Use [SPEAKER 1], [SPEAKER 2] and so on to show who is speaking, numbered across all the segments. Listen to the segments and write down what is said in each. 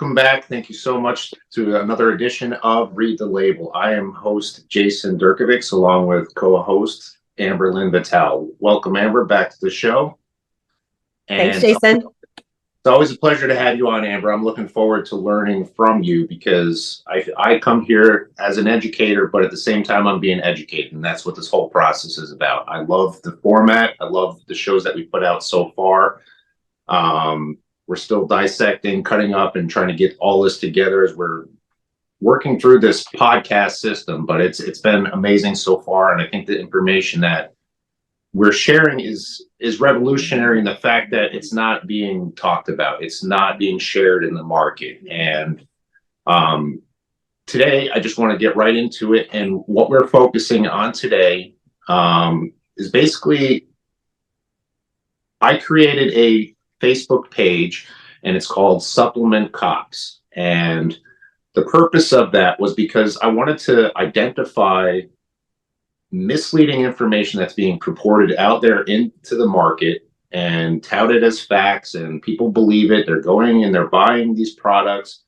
[SPEAKER 1] welcome back. Thank you so much to another edition of Read the Label. I am host Jason Derkevics along with co-host Lynn Vitale. Welcome, Amber, back to the show.
[SPEAKER 2] Thanks, Jason.
[SPEAKER 1] It's always a pleasure to have you on, Amber. I'm looking forward to learning from you because I come here as an educator, but at the same time, I'm being educated. And that's what this whole process is about. I love the format. I love the shows that we put out so far. We're still dissecting, cutting up, and trying to get all this together as we're working through this podcast system. But it's been amazing so far. And I think the information that we're sharing is revolutionary in the fact that it's not being talked about. It's not being shared in the market. And today, I just want to get right into it. And what we're focusing on today is basically, I created a Facebook page and it's called Supplement Cops. And the purpose of that was because I wanted to identify misleading information that's being purported out there into the market and touted as facts, and people believe it. They're going and they're buying these products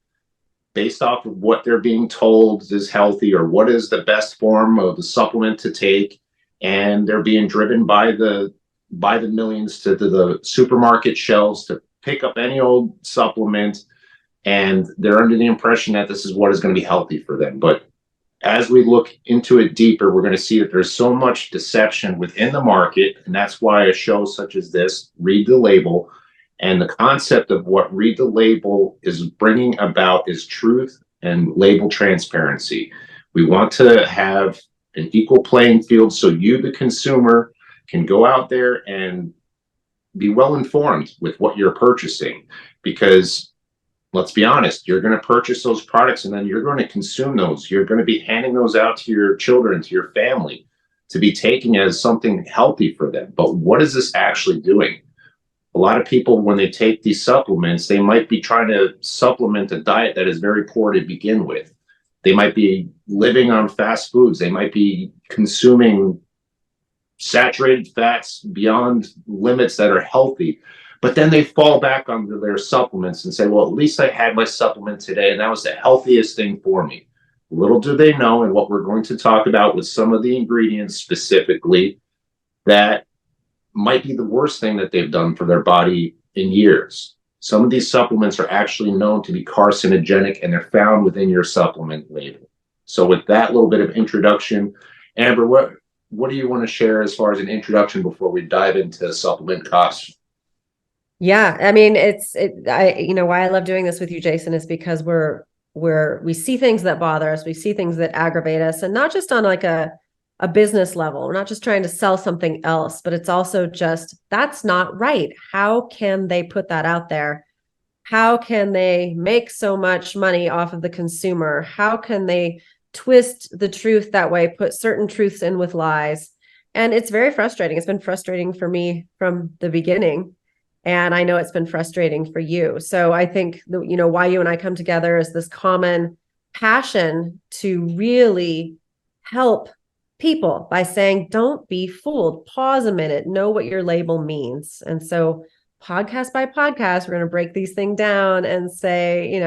[SPEAKER 1] based off of what they're being told is healthy or what is the best form of the supplement to take, and they're being driven by the millions to the supermarket shelves to pick up any old supplement, and they're under the impression that this is what is going to be healthy for them. But as we look into it deeper, we're going to see that there's so much deception within the market, and that's why a show such as this, Read the Label, and the concept of what Read the Label is bringing about is truth and label transparency. We want to have an equal playing field so you, the consumer, can go out there and be well informed with what you're purchasing, because let's be honest, you're going to purchase those products and then you're going to consume those. You're going to be handing those out to your children, to your family, to be taken as something healthy for them. But what is this actually doing? A lot of people, when they take these supplements, they might be trying to supplement a diet that is very poor to begin with. They might be living on fast foods. They might be consuming saturated fats beyond limits that are healthy, but then they fall back onto their supplements and say, well, at least I had my supplement today and that was the healthiest thing for me. Little do they know, and what we're going to talk about with some of the ingredients specifically, that might be the worst thing that they've done for their body in years. Some of these supplements are actually known to be carcinogenic, and they're found within your supplement label. So with that little bit of introduction, Amber, what do you want to share as far as an introduction before we dive into supplement costs?
[SPEAKER 2] Yeah, I mean, why I love doing this with you, Jason, is because we see things that bother us, we see things that aggravate us, and not just on like a business level. We're not just trying to sell something else, but it's also just, that's not right. How can they put that out there? How can they make so much money off of the consumer? How can they twist the truth that way, put certain truths in with lies? And it's very frustrating. It's been frustrating for me from the beginning. And I know it's been frustrating for you. So I think, why you and I come together is this common passion to really help people by saying, don't be fooled. Pause a minute, know what your label means. And so podcast by podcast, we're going to break these things down and say,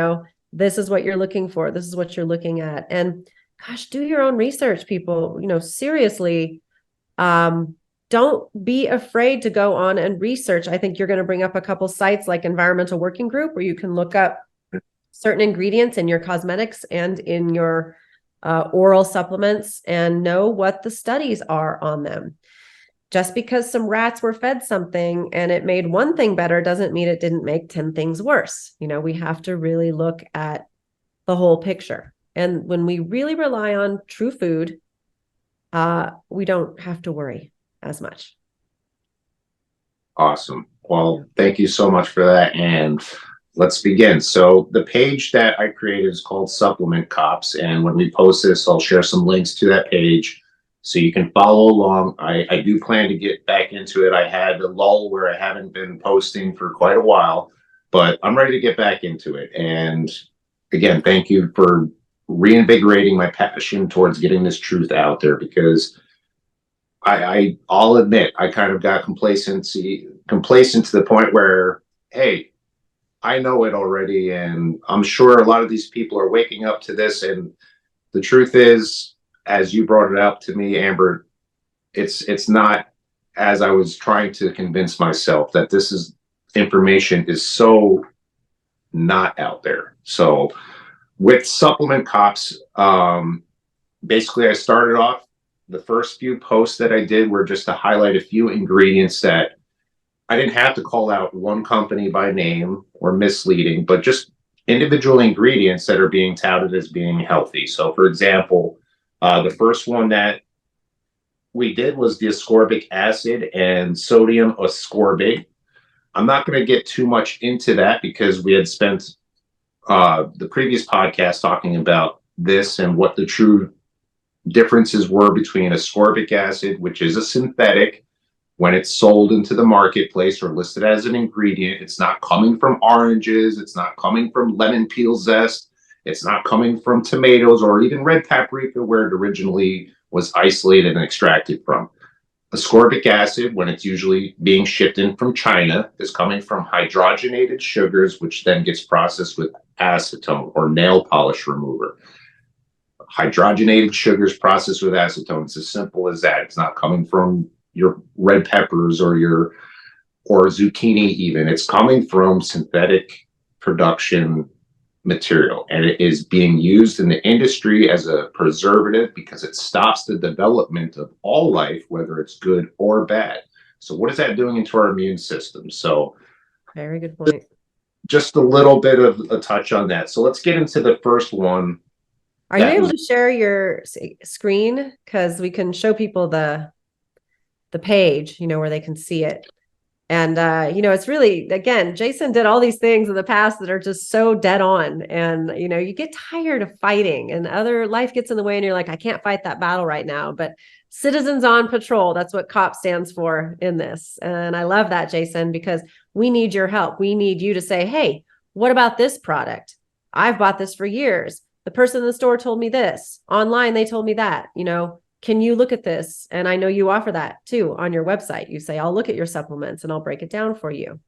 [SPEAKER 2] this is what you're looking for. This is what you're looking at. And gosh, do your own research, people. Seriously, don't be afraid to go on and research. I think you're going to bring up a couple sites like Environmental Working Group, where you can look up certain ingredients in your cosmetics and in your oral supplements and know what the studies are on them. Just because some rats were fed something and it made one thing better doesn't mean it didn't make 10 things worse. We have to really look at the whole picture. And when we really rely on true food, we don't have to worry as much.
[SPEAKER 1] Awesome. Well, thank you so much for that. And let's begin. So the page that I created is called Supplement Cops. And when we post this, I'll share some links to that page so you can follow along. I do plan to get back into it. I had a lull where I haven't been posting for quite a while, but I'm ready to get back into it. And again, thank you for reinvigorating my passion towards getting this truth out there, because I'll admit I kind of got complacent to the point where, hey, I know it already, and I'm sure a lot of these people are waking up to this. And the truth is, as you brought it up to me, Amber, it's not as I was trying to convince myself that this is information is so not out there. So with supplement cops, basically I started off, the first few posts that I did were just to highlight a few ingredients that I didn't have to call out one company by name or misleading, but just individual ingredients that are being touted as being healthy. So, for example, the first one that we did was the ascorbic acid and sodium ascorbate. I'm not going to get too much into that because we had spent the previous podcast talking about this and what the true differences were between ascorbic acid, which is a synthetic, when it's sold into the marketplace or listed as an ingredient. It's not coming from oranges, it's not coming from lemon peel zest, it's not coming from tomatoes or even red paprika, where it originally was isolated and extracted from. Ascorbic acid, when it's usually being shipped in from China, is coming from hydrogenated sugars, which then gets processed with acetone or nail polish remover. Hydrogenated sugars processed with acetone. It's as simple as that. It's not coming from your red peppers or your or zucchini even. It's coming from synthetic production material, and it is being used in the industry as a preservative because it stops the development of all life, whether it's good or bad. So what is that doing into our immune system? So
[SPEAKER 2] Very good point.
[SPEAKER 1] just a little bit of a touch on that. So let's get into the first one.
[SPEAKER 2] Are you able to share your screen? Because we can show people the page, where they can see it. And, it's really, again, Jason did all these things in the past that are just so dead on. And, you get tired of fighting and other life gets in the way and you're like, I can't fight that battle right now. But Citizens on Patrol, that's what COP stands for in this. And I love that, Jason, because we need your help. We need you to say, hey, what about this product? I've bought this for years. The person in the store told me this. Online, they told me that. Can you look at this? And I know you offer that too on your website. You say, I'll look at your supplements and I'll break it down for you.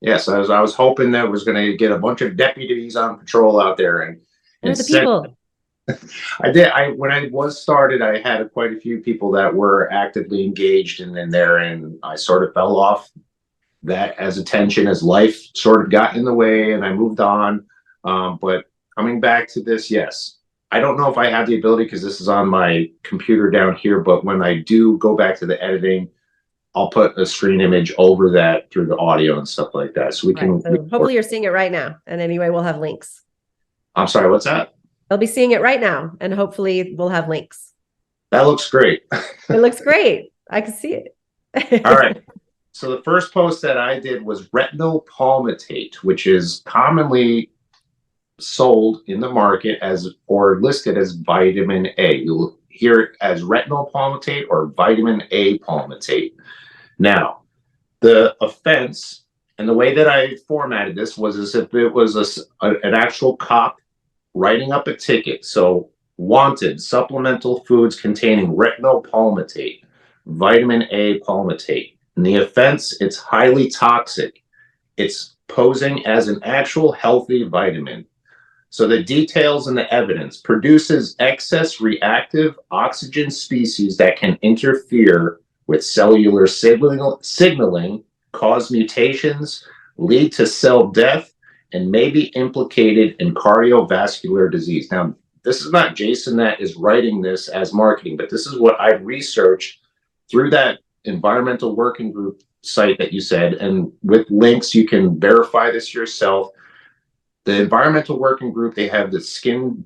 [SPEAKER 1] Yes, I was hoping that was going to get a bunch of deputies on patrol out there and
[SPEAKER 2] the people.
[SPEAKER 1] I did. When I was started, I had quite a few people that were actively engaged in there, and I sort of fell off that as attention as life sort of got in the way, and I moved on. But coming back to this, yes. I don't know if I have the ability because this is on my computer down here, but when I do go back to the editing, I'll put a screen image over that through the audio and stuff like that. So we can.
[SPEAKER 2] So hopefully you're seeing it right now. And anyway, we'll have links.
[SPEAKER 1] I'm sorry, what's that?
[SPEAKER 2] They'll be seeing it right now. And hopefully we'll have links.
[SPEAKER 1] That looks great.
[SPEAKER 2] It looks great. I can see
[SPEAKER 1] it. All right. So the first post that I did was retinol palmitate, which is commonly sold in the market as or listed as vitamin A. You'll hear it as retinol palmitate or vitamin A palmitate. Now, the offense and the way that I formatted this was as if it was an actual cop writing up a ticket. So, wanted supplemental foods containing retinol palmitate, vitamin A palmitate. And the offense, it's highly toxic. It's posing as an actual healthy vitamin. So the details and the evidence produces excess reactive oxygen species that can interfere with cellular signaling, cause mutations, lead to cell death, and may be implicated in cardiovascular disease. Now, this is not Jason that is writing this as marketing, but this is what I researched through that environmental working group site that you said, and with links, you can verify this yourself. The environmental working group, they have the Skin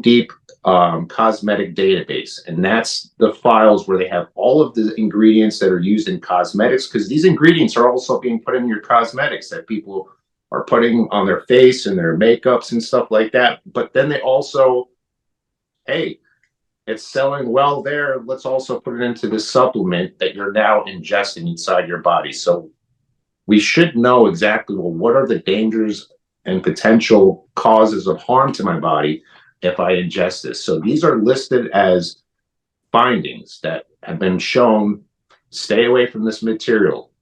[SPEAKER 1] Deep cosmetic database, and that's the files where they have all of the ingredients that are used in cosmetics, because these ingredients are also being put in your cosmetics that people are putting on their face and their makeups and stuff like that. But then they also, hey, it's selling well there. Let's also put it into this supplement that you're now ingesting inside your body. So we should know exactly, well, what are the dangers and potential causes of harm to my body if I ingest this. So these are listed as findings that have been shown, stay away from this material.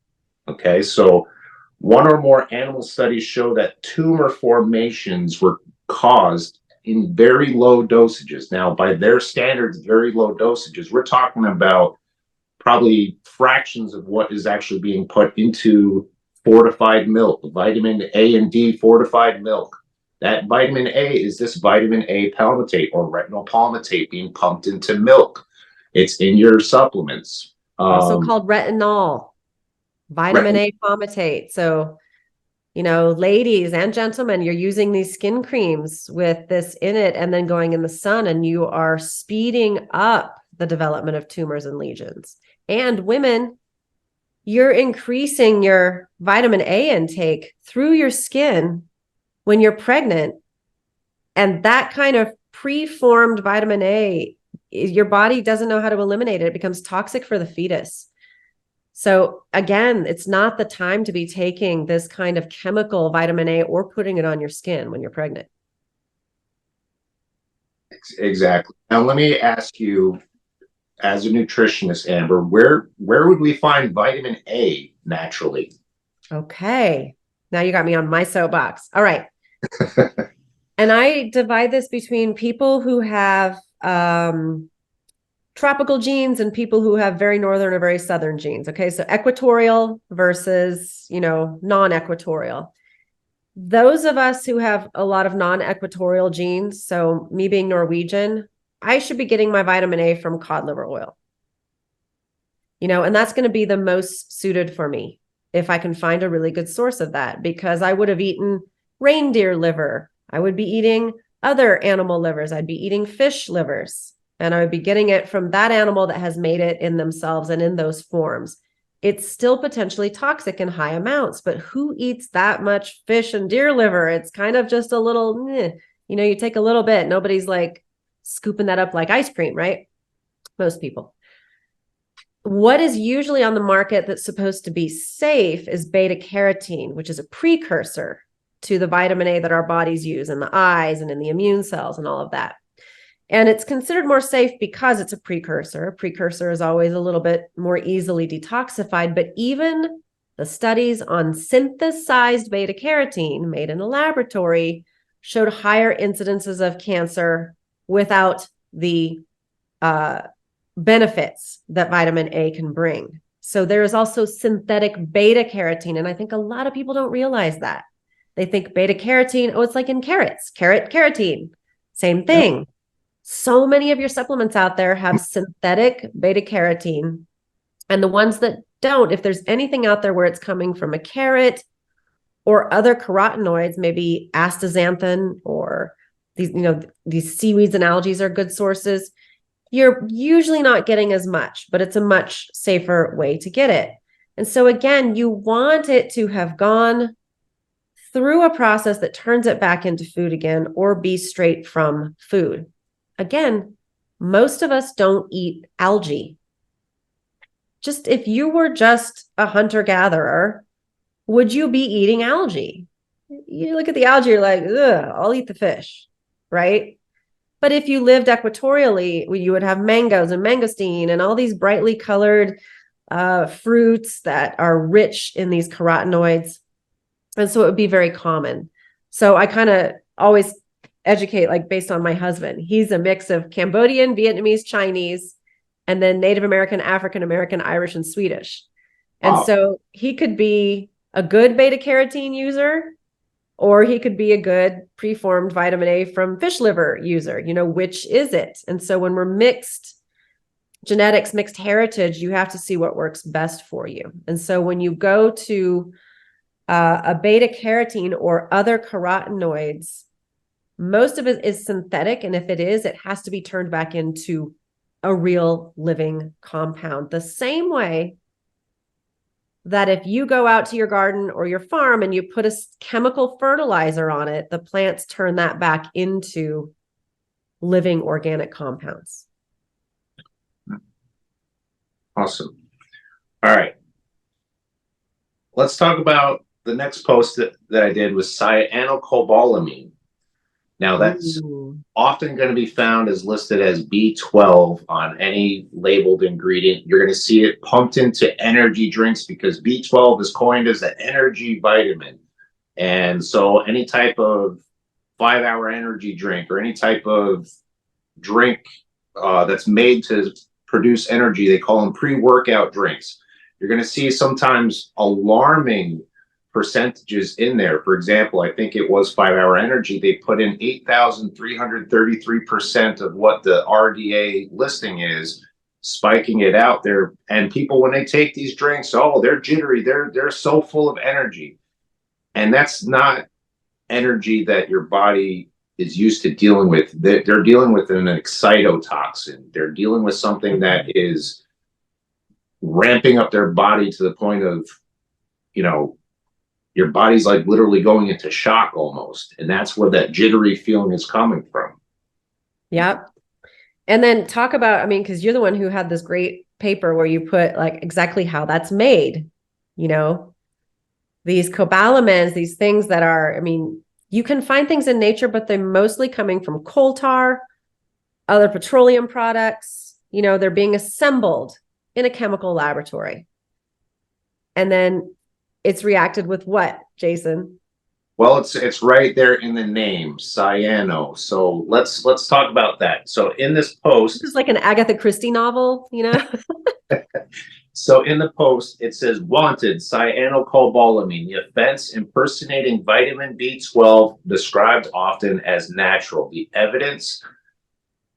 [SPEAKER 1] Okay, so One or more animal studies show that tumor formations were caused in very low dosages. Now, by their standards, very low dosages, we're talking about probably fractions of what is actually being put into fortified milk, vitamin A and D fortified milk. That vitamin A is this vitamin A palmitate or retinol palmitate being pumped into milk. It's in your supplements.
[SPEAKER 2] Also called retinol, vitamin
[SPEAKER 1] Retin-
[SPEAKER 2] A palmitate. So, ladies and gentlemen, you're using these skin creams with this in it and then going in the sun, and you are speeding up the development of tumors and lesions. And women, you're increasing your vitamin A intake through your skin when you're pregnant. And that kind of preformed vitamin A, your body doesn't know how to eliminate it. It becomes toxic for the fetus. So again, it's not the time to be taking this kind of chemical vitamin A or putting it on your skin when you're pregnant.
[SPEAKER 1] Exactly. Now, let me ask you, as a nutritionist, Amber, where would we find vitamin A naturally?
[SPEAKER 2] Okay. Now you got me on my soapbox. All right. And I divide this between people who have tropical genes and people who have very northern or very southern genes. Okay. So equatorial versus, non-equatorial. Those of us who have a lot of non-equatorial genes, so me being Norwegian, I should be getting my vitamin A from cod liver oil. And that's going to be the most suited for me if I can find a really good source of that, because I would have eaten reindeer liver. I would be eating other animal livers. I'd be eating fish livers, and I would be getting it from that animal that has made it in themselves and in those forms. It's still potentially toxic in high amounts, but who eats that much fish and deer liver? It's kind of just a little, you take a little bit. Nobody's like scooping that up like ice cream, right? Most people. What is usually on the market that's supposed to be safe is beta carotene, which is a precursor to the vitamin A that our bodies use in the eyes and in the immune cells and all of that. And it's considered more safe because it's a precursor. A precursor is always a little bit more easily detoxified, but even the studies on synthesized beta carotene made in a laboratory showed higher incidences of cancer without the benefits that vitamin A can bring. So there is also synthetic beta carotene, and I think a lot of people don't realize that. They think beta carotene, it's like in carrots, carotene, same thing. Yep. So many of your supplements out there have synthetic beta carotene, and the ones that don't, if there's anything out there where it's coming from a carrot or other carotenoids, maybe astaxanthin or these seaweeds and algae are good sources. You're usually not getting as much, but it's a much safer way to get it. And so again, you want it to have gone through a process that turns it back into food again, or be straight from food. Again, most of us don't eat algae. Just if you were just a hunter-gatherer, would you be eating algae? You look at the algae, you're like, ugh, I'll eat the fish, right? But if you lived equatorially, you would have mangoes and mangosteen and all these brightly colored fruits that are rich in these carotenoids. And so it would be very common. So I kind of always educate, like based on my husband. He's a mix of Cambodian, Vietnamese, Chinese, and then Native American, African American, Irish, and Swedish. And so he could be a good beta carotene user, or he could be a good preformed vitamin A from fish liver user. Which is it? And so when we're mixed genetics, mixed heritage, you have to see what works best for you. And so when you go to a beta carotene or other carotenoids, most of it is synthetic. And if it is, it has to be turned back into a real living compound. The same way that if you go out to your garden or your farm and you put a chemical fertilizer on it, the plants turn that back into living organic compounds.
[SPEAKER 1] Awesome. All right. Let's talk about the next post that I did was cyanocobalamin. Now, that's
[SPEAKER 2] Ooh.
[SPEAKER 1] often going to be found as listed as B12 on any labeled ingredient. You're going to see it pumped into energy drinks because B12 is coined as an energy vitamin. And so any type of 5-hour energy drink or any type of drink that's made to produce energy, they call them pre-workout drinks. You're going to see sometimes alarming percentages in there. For example, I think it was 5-hour energy. They put in 8,333% of what the RDA listing is, spiking it out there. And people, when they take these drinks, oh, they're jittery. They're so full of energy. And that's not energy that your body is used to dealing with. They're dealing with an excitotoxin. They're dealing with something that is ramping up their body to the point of, your body's like literally going into shock almost. And that's where that jittery feeling is coming from.
[SPEAKER 2] Yep. And then talk about, because you're the one who had this great paper where you put like exactly how that's made, these cobalamins, these things that are, you can find things in nature, but they're mostly coming from coal tar, other petroleum products, they're being assembled in a chemical laboratory. And then it's reacted with what, Jason?
[SPEAKER 1] Well, it's right there in the name, cyano. So let's talk about that. So in this post,
[SPEAKER 2] this is like an Agatha Christie novel,
[SPEAKER 1] So in the post, it says wanted cyanocobalamin, the offense impersonating vitamin B12, described often as natural. The evidence: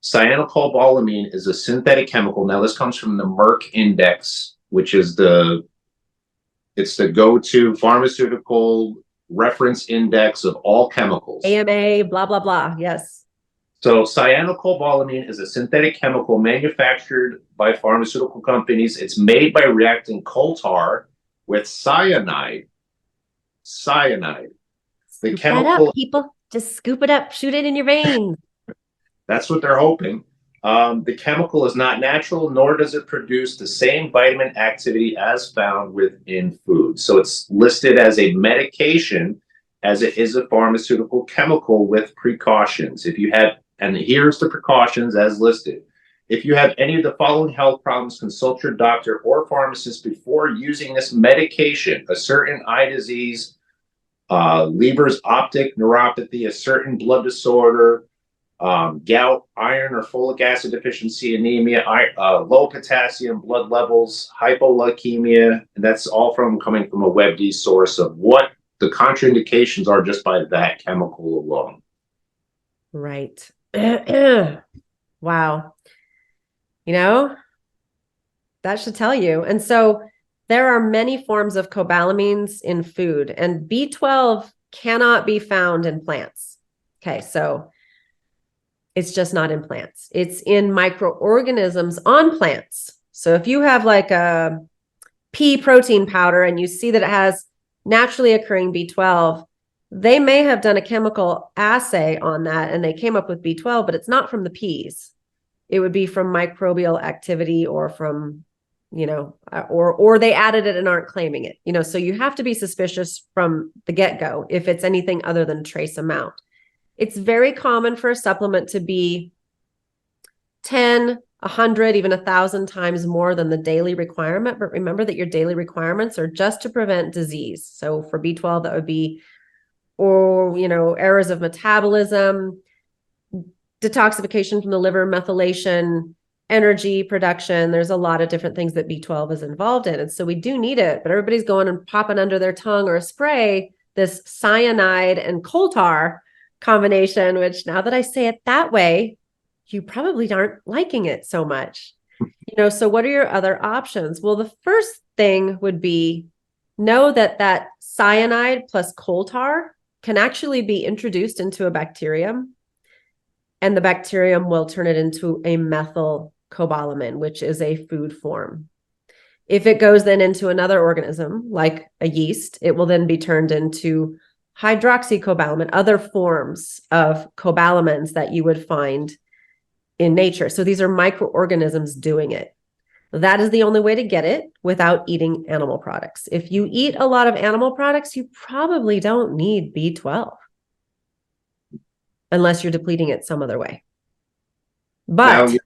[SPEAKER 1] cyanocobalamin is a synthetic chemical. Now this comes from the Merck Index, which is it's the go-to pharmaceutical reference index of all chemicals.
[SPEAKER 2] AMA, blah, blah, blah. Yes.
[SPEAKER 1] So cyanocobalamin is a synthetic chemical manufactured by pharmaceutical companies. It's made by reacting coal tar with cyanide. Cyanide. The chemical,
[SPEAKER 2] people, just scoop it up, shoot it in your veins.
[SPEAKER 1] That's what they're hoping. The chemical is not natural, nor does it produce the same vitamin activity as found within food. So it's listed as a medication as it is a pharmaceutical chemical with precautions. And here's the precautions as listed. If you have any of the following health problems, consult your doctor or pharmacist before using this medication: a certain eye disease, Leber's optic neuropathy, a certain blood disorder, gout, iron or folic acid deficiency, anemia, low potassium blood levels, hypoleucemia. And that's all coming from a WebD source of what the contraindications are just by that chemical alone.
[SPEAKER 2] Right. Wow. That should tell you. And so there are many forms of cobalamins in food, and B12 cannot be found in plants. Okay, so it's just not in plants. It's in microorganisms on plants. So if you have like a pea protein powder and you see that it has naturally occurring B12, they may have done a chemical assay on that and they came up with B12, but it's not from the peas. It would be from microbial activity or from, or they added it and aren't claiming it, so you have to be suspicious from the get-go if it's anything other than trace amount. It's very common for a supplement to be 10, 100, even 1,000 times more than the daily requirement. But remember that your daily requirements are just to prevent disease. So for B12, that would be, errors of metabolism, detoxification from the liver, methylation, energy production. There's a lot of different things that B12 is involved in. And so we do need it, but everybody's going and popping under their tongue or a spray this cyanide and coal tar combination, which now that I say it that way, you probably aren't liking it so much. So what are your other options? Well, the first thing would be know that cyanide plus coal tar can actually be introduced into a bacterium, and the bacterium will turn it into a methylcobalamin, which is a food form. If it goes then into another organism, like a yeast, it will then be turned into hydroxycobalamin, other forms of cobalamins that you would find in nature. So these are microorganisms doing it. That is the only way to get it without eating animal products. If you eat a lot of animal products, you probably don't need B12. unless you're depleting it some other way.
[SPEAKER 1] Now,
[SPEAKER 2] But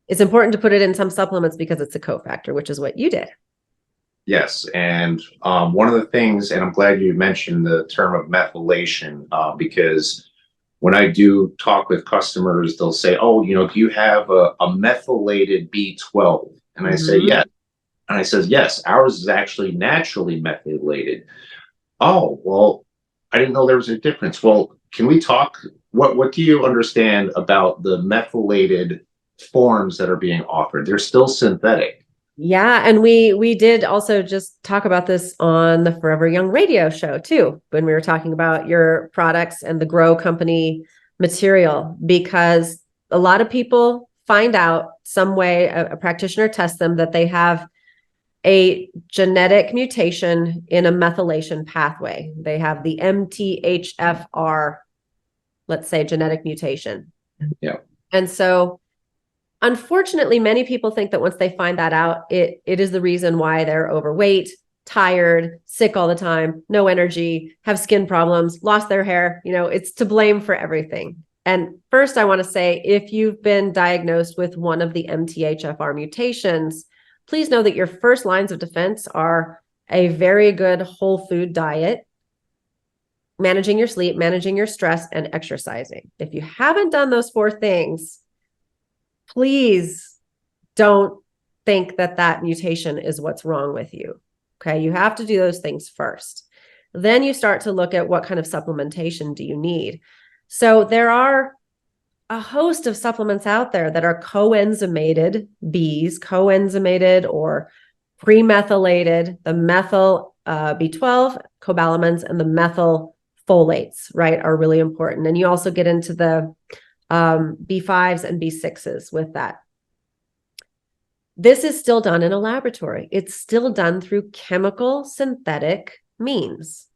[SPEAKER 2] it's important to put it in some supplements because it's a cofactor, which is what you did.
[SPEAKER 1] yes, and one of the things, and I'm glad you mentioned the term of methylation, because when I do talk with customers, they'll say, "Oh, do you have a methylated B12?" And I say, "Yes." And I says, "Yes, ours is actually naturally methylated." Oh, well, I didn't know there was a difference. Well, can we talk? What do you understand about the methylated forms that are being offered? They're still synthetic.
[SPEAKER 2] Yeah, and we did also just talk about this on the Forever Young radio show too, when we were talking about your products and the Grow Company material, because a lot of people find out some way a practitioner tests them that they have a genetic mutation in a methylation pathway. They have the MTHFR, let's say, genetic mutation.
[SPEAKER 1] Yeah.
[SPEAKER 2] And so unfortunately, many people think that once they find that out, it is the reason why they're overweight, tired, sick all the time, no energy, have skin problems, lost their hair. It's to blame for everything. And first, I want to say, if you've been diagnosed with one of the MTHFR mutations, please know that your first lines of defense are a very good whole food diet, managing your sleep, managing your stress, and exercising. If you haven't done those 4 things, please don't think that that mutation is what's wrong with you. Okay. You have to do those things first. Then you start to look at what kind of supplementation do you need. So there are a host of supplements out there that are coenzymated Bs, coenzymated or premethylated, the methyl B12, cobalamins, and the methyl folates, right, are really important. And you also get into the B5s and B6s with that. This is still done in a laboratory. It's still done through chemical synthetic means.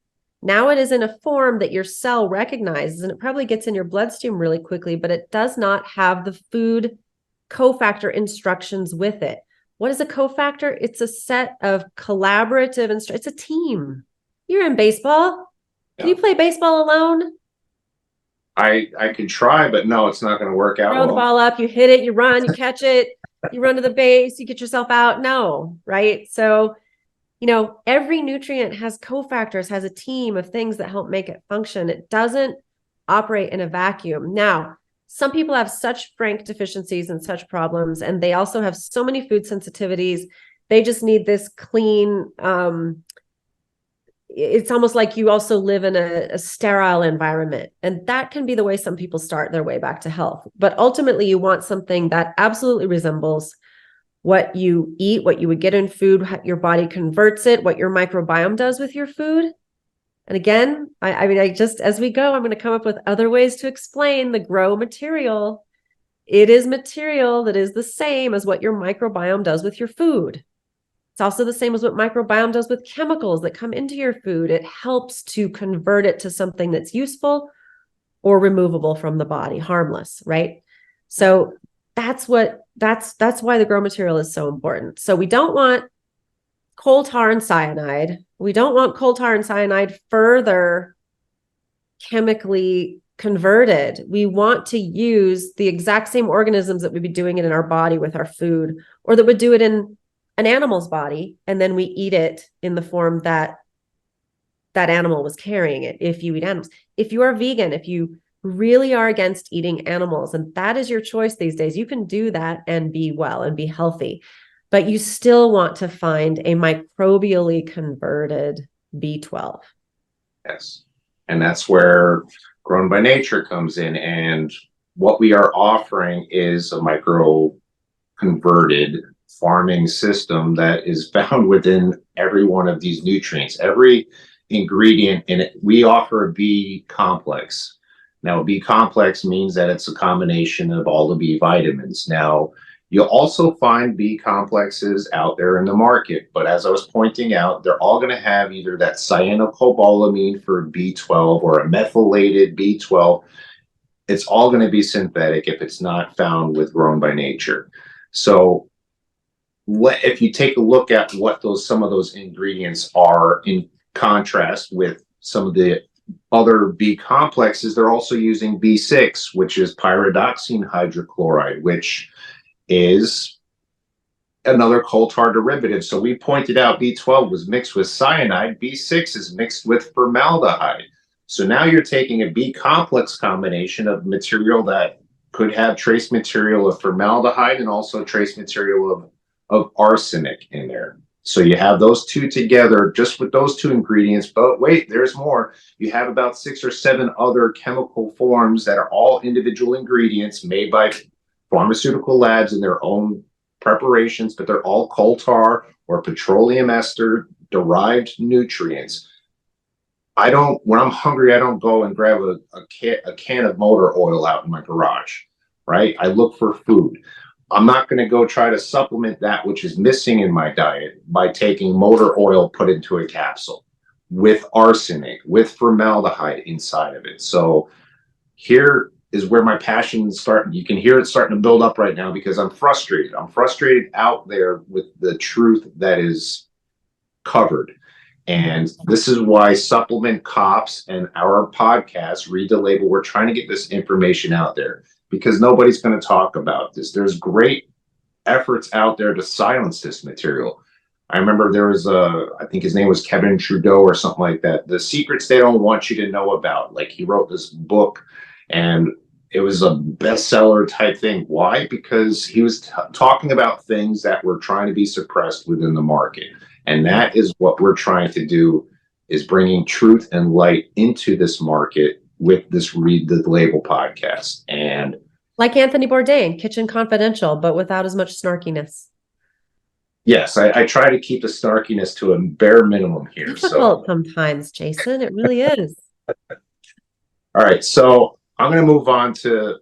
[SPEAKER 2] Now it is in a form that your cell recognizes, and it probably gets in your bloodstream really quickly, but it does not have the food cofactor instructions with it. What is a cofactor? It's a set of collaborative it's a team. You're in baseball. Can you play baseball alone?
[SPEAKER 1] I could try, but no, it's not going to work out
[SPEAKER 2] Throw the
[SPEAKER 1] well.
[SPEAKER 2] ball up, you hit it, you run, you catch it, you run to the base, you get yourself out. No, right? So, every nutrient has cofactors, has a team of things that help make it function. It doesn't operate in a vacuum. Now, some people have such frank deficiencies and such problems, and they also have so many food sensitivities. They just need this clean, it's almost like you also live in a sterile environment. And that can be the way some people start their way back to health. But ultimately, you want something that absolutely resembles what you eat, what you would get in food, how your body converts it, what your microbiome does with your food. And again, I just, as we go, I'm going to come up with other ways to explain the Grow material. It is material that is the same as what your microbiome does with your food. It's also the same as what microbiome does with chemicals that come into your food. It helps to convert it to something that's useful or removable from the body, harmless, right? So that's why the Grow material is so important. So we don't want coal tar and cyanide. We don't want coal tar and cyanide further chemically converted. We want to use the exact same organisms that we'd be doing it in our body with our food, or that would do it in an animal's body, and then we eat it in the form that that animal was carrying it. If you eat animals, if you are vegan, if you really are against eating animals, and that is your choice these days, you can do that and be well and be healthy, but you still want to find a microbially converted B12.
[SPEAKER 1] Yes. And that's where Grown by Nature comes in. And what we are offering is a micro converted farming system that is found within every one of these nutrients, every ingredient in it. We offer a B complex. Now, a B complex means that it's a combination of all the B vitamins. Now, you'll also find B complexes out there in the market, but as I was pointing out, they're all going to have either that cyanocobalamin for B12 or a methylated B12. It's all going to be synthetic if it's not found with Grown by Nature. So if you take a look at what some of those ingredients are in contrast with some of the other B complexes, they're also using B6, which is pyridoxine hydrochloride, which is another coal tar derivative. So we pointed out B12 was mixed with cyanide, B6 is mixed with formaldehyde. So now you're taking a B complex combination of material that could have trace material of formaldehyde and also trace material of arsenic in there. So you have those two together just with those two ingredients. But wait, there's more. You have about 6 or 7 other chemical forms that are all individual ingredients made by pharmaceutical labs in their own preparations, but they're all coal tar or petroleum ester derived nutrients. When I'm hungry, I don't go and grab a can of motor oil out in my garage, right? I look for food. I'm not going to go try to supplement that which is missing in my diet by taking motor oil put into a capsule with arsenic, with formaldehyde inside of it. So here is where my passion starting. You can hear it starting to build up right now because I'm frustrated. I'm frustrated out there with the truth that is covered. And this is why Supplement Cops and our podcast, Read the Label, we're trying to get this information out there because nobody's going to talk about this. There's great efforts out there to silence this material. I remember there was I think his name was Kevin Trudeau or something like that. The secrets they don't want you to know about. Like he wrote this book and it was a bestseller type thing. Why? Because he was talking about things that were trying to be suppressed within the market. And that is what we're trying to do, is bringing truth and light into this market with this Read the Label podcast. And
[SPEAKER 2] like Anthony Bourdain, Kitchen Confidential, but without as much snarkiness.
[SPEAKER 1] yes, I try to keep the snarkiness to a bare minimum here.
[SPEAKER 2] Difficult sometimes, Jason. It really is.
[SPEAKER 1] All right, so I'm going to move on to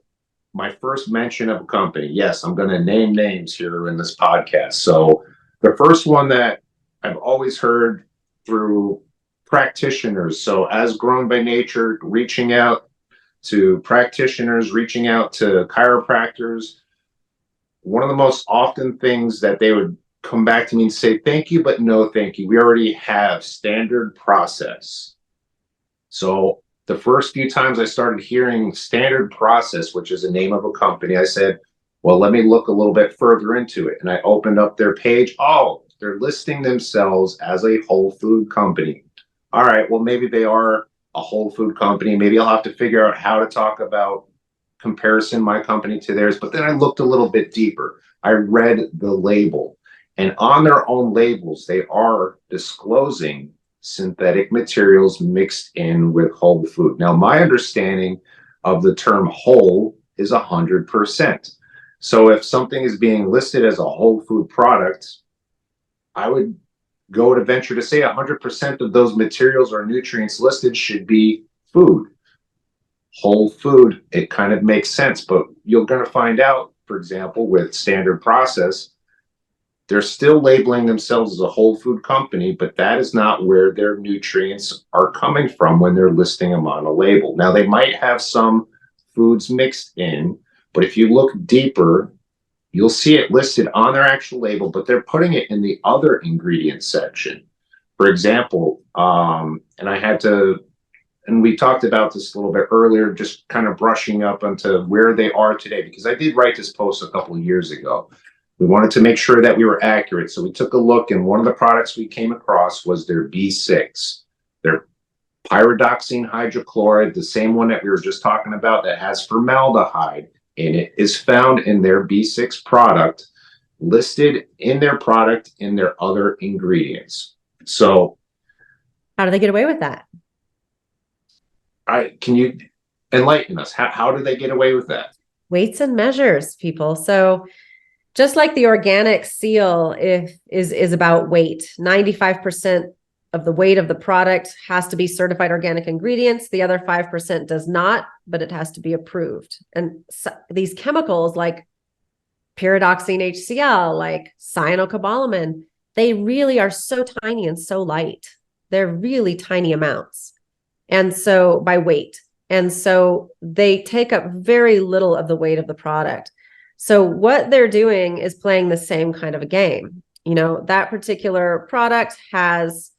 [SPEAKER 1] my first mention of a company. Yes, I'm going to name names here in this podcast. So the first one that I've always heard through practitioners. So as Grown by Nature, reaching out to practitioners, reaching out to chiropractors, one of the most often things that they would come back to me and say, thank you, but no, thank you. We already have standard process. So the first few times I started hearing standard process, which is the name of a company, I said, well, let me look a little bit further into it. And I opened up their page. Oh, they're listing themselves as a whole food company. All right, well, maybe they are a whole food company. Maybe I'll have to figure out how to talk about comparison my company to theirs. But then I looked a little bit deeper. I read the label, and on their own labels, they are disclosing synthetic materials mixed in with whole food. Now, my understanding of the term whole is 100%. So if something is being listed as a whole food product, I would go to venture to say 100% of those materials or nutrients listed should be food. Whole food, it kind of makes sense, but you're going to find out, for example, with standard process, they're still labeling themselves as a whole food company, but that is not where their nutrients are coming from when they're listing them on a label. Now, they might have some foods mixed in, but if you look deeper, you'll see it listed on their actual label, but they're putting it in the other ingredients section. For example, and we talked about this a little bit earlier, just kind of brushing up onto where they are today, because I did write this post a couple of years ago. We wanted to make sure that we were accurate. So we took a look, and one of the products we came across was their B6, their pyridoxine hydrochloride, the same one that we were just talking about that has formaldehyde in it, is found in their B6 product, listed in their product in their other ingredients. So
[SPEAKER 2] how do they get away with that?
[SPEAKER 1] Can you enlighten us? How do they get away with that?
[SPEAKER 2] Weights and measures, people. So just like the organic seal is about weight, 95% of the weight of the product has to be certified organic ingredients. The other 5% does not, but it has to be approved. And so these chemicals like pyridoxine HCl, like cyanocobalamin, they really are so tiny and so light. They're really tiny amounts. And so by weight. And so they take up very little of the weight of the product. So what they're doing is playing the same kind of a game. You know, that particular product has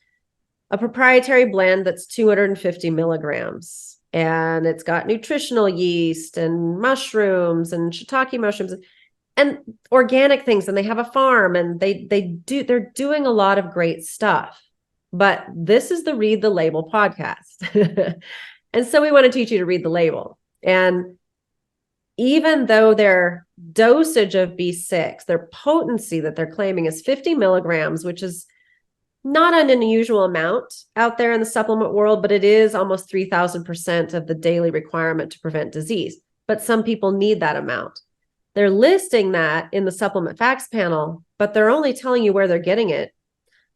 [SPEAKER 2] a proprietary blend that's 250 milligrams, and it's got nutritional yeast and mushrooms and shiitake mushrooms and organic things, and they have a farm, and they're doing a lot of great stuff. But this is the Read the Label podcast. And so we want to teach you to read the label. And even though their dosage of B6, their potency that they're claiming is 50 milligrams, which is not an unusual amount out there in the supplement world, but it is almost 3,000% of the daily requirement to prevent disease. But some people need that amount. They're listing that in the supplement facts panel, but they're only telling you where they're getting it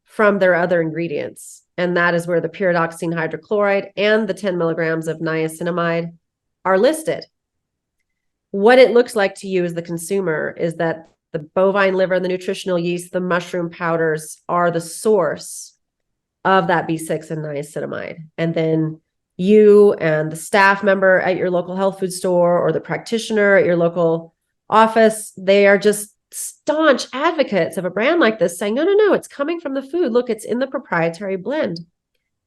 [SPEAKER 2] from their other ingredients. And that is where the pyridoxine hydrochloride and the 10 milligrams of niacinamide are listed. What it looks like to you as the consumer is that the bovine liver, the nutritional yeast, the mushroom powders are the source of that B6 and niacinamide. And then you and the staff member at your local health food store or the practitioner at your local office, they are just staunch advocates of a brand like this, saying, no, it's coming from the food. Look, it's in the proprietary blend.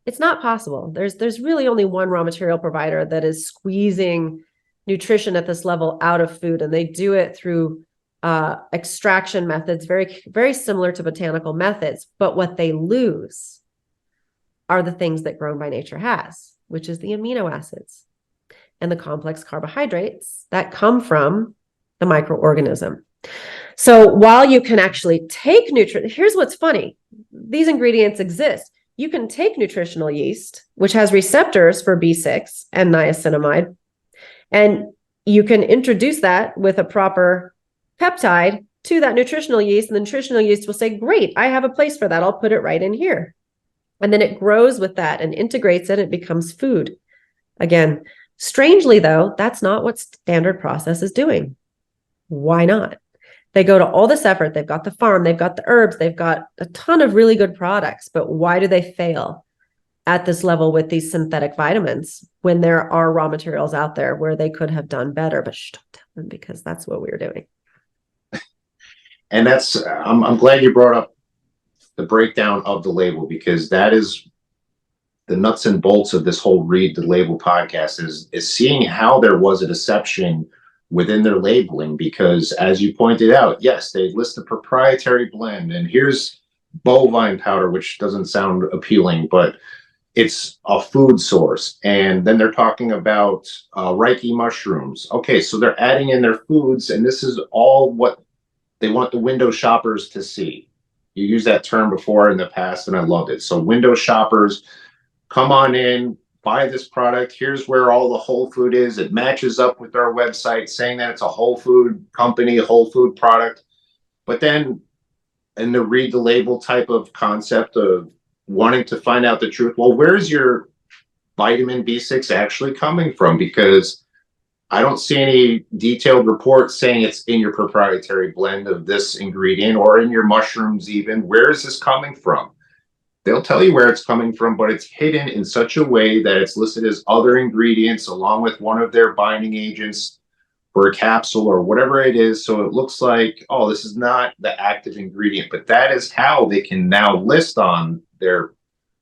[SPEAKER 2] It's not possible. There's really only one raw material provider that is squeezing nutrition at this level out of food, and they do it through extraction methods, very, very similar to botanical methods. But what they lose are the things that Grown by Nature has, which is the amino acids and the complex carbohydrates that come from the microorganism. So while you can actually take here's what's funny. These ingredients exist. You can take nutritional yeast, which has receptors for B6 and niacinamide, and you can introduce that with a proper peptide to that nutritional yeast, and the nutritional yeast will say, great, I have a place for that. I'll put it right in here. And then it grows with that and integrates it. It becomes food. Again, strangely though, that's not what standard process is doing. Why not? They go to all this effort. They've got the farm, they've got the herbs, they've got a ton of really good products, but why do they fail at this level with these synthetic vitamins when there are raw materials out there where they could have done better? But don't tell them, because that's what we're doing.
[SPEAKER 1] And that's, I'm glad you brought up the breakdown of the label, because that is the nuts and bolts of this whole Read the Label podcast, is seeing how there was a deception within their labeling. Because as you pointed out, yes, they list a proprietary blend, and here's bovine powder, which doesn't sound appealing, but it's a food source. And then they're talking about Reiki mushrooms. Okay, so they're adding in their foods, and this is all what they want the window shoppers to see. You used that term before in the past, and I loved it. So window shoppers, come on in, buy this product. Here's where all the whole food is. It matches up with our website saying that it's a whole food company, a whole food product. But then in the Read the Label type of concept of wanting to find out the truth, well, where's your vitamin B6 actually coming from? Because I don't see any detailed reports saying it's in your proprietary blend of this ingredient or in your mushrooms even. Where is this coming from? They'll tell you where it's coming from, but it's hidden in such a way that it's listed as other ingredients along with one of their binding agents for a capsule or whatever it is. So it looks like, oh, this is not the active ingredient, but that is how they can now list on their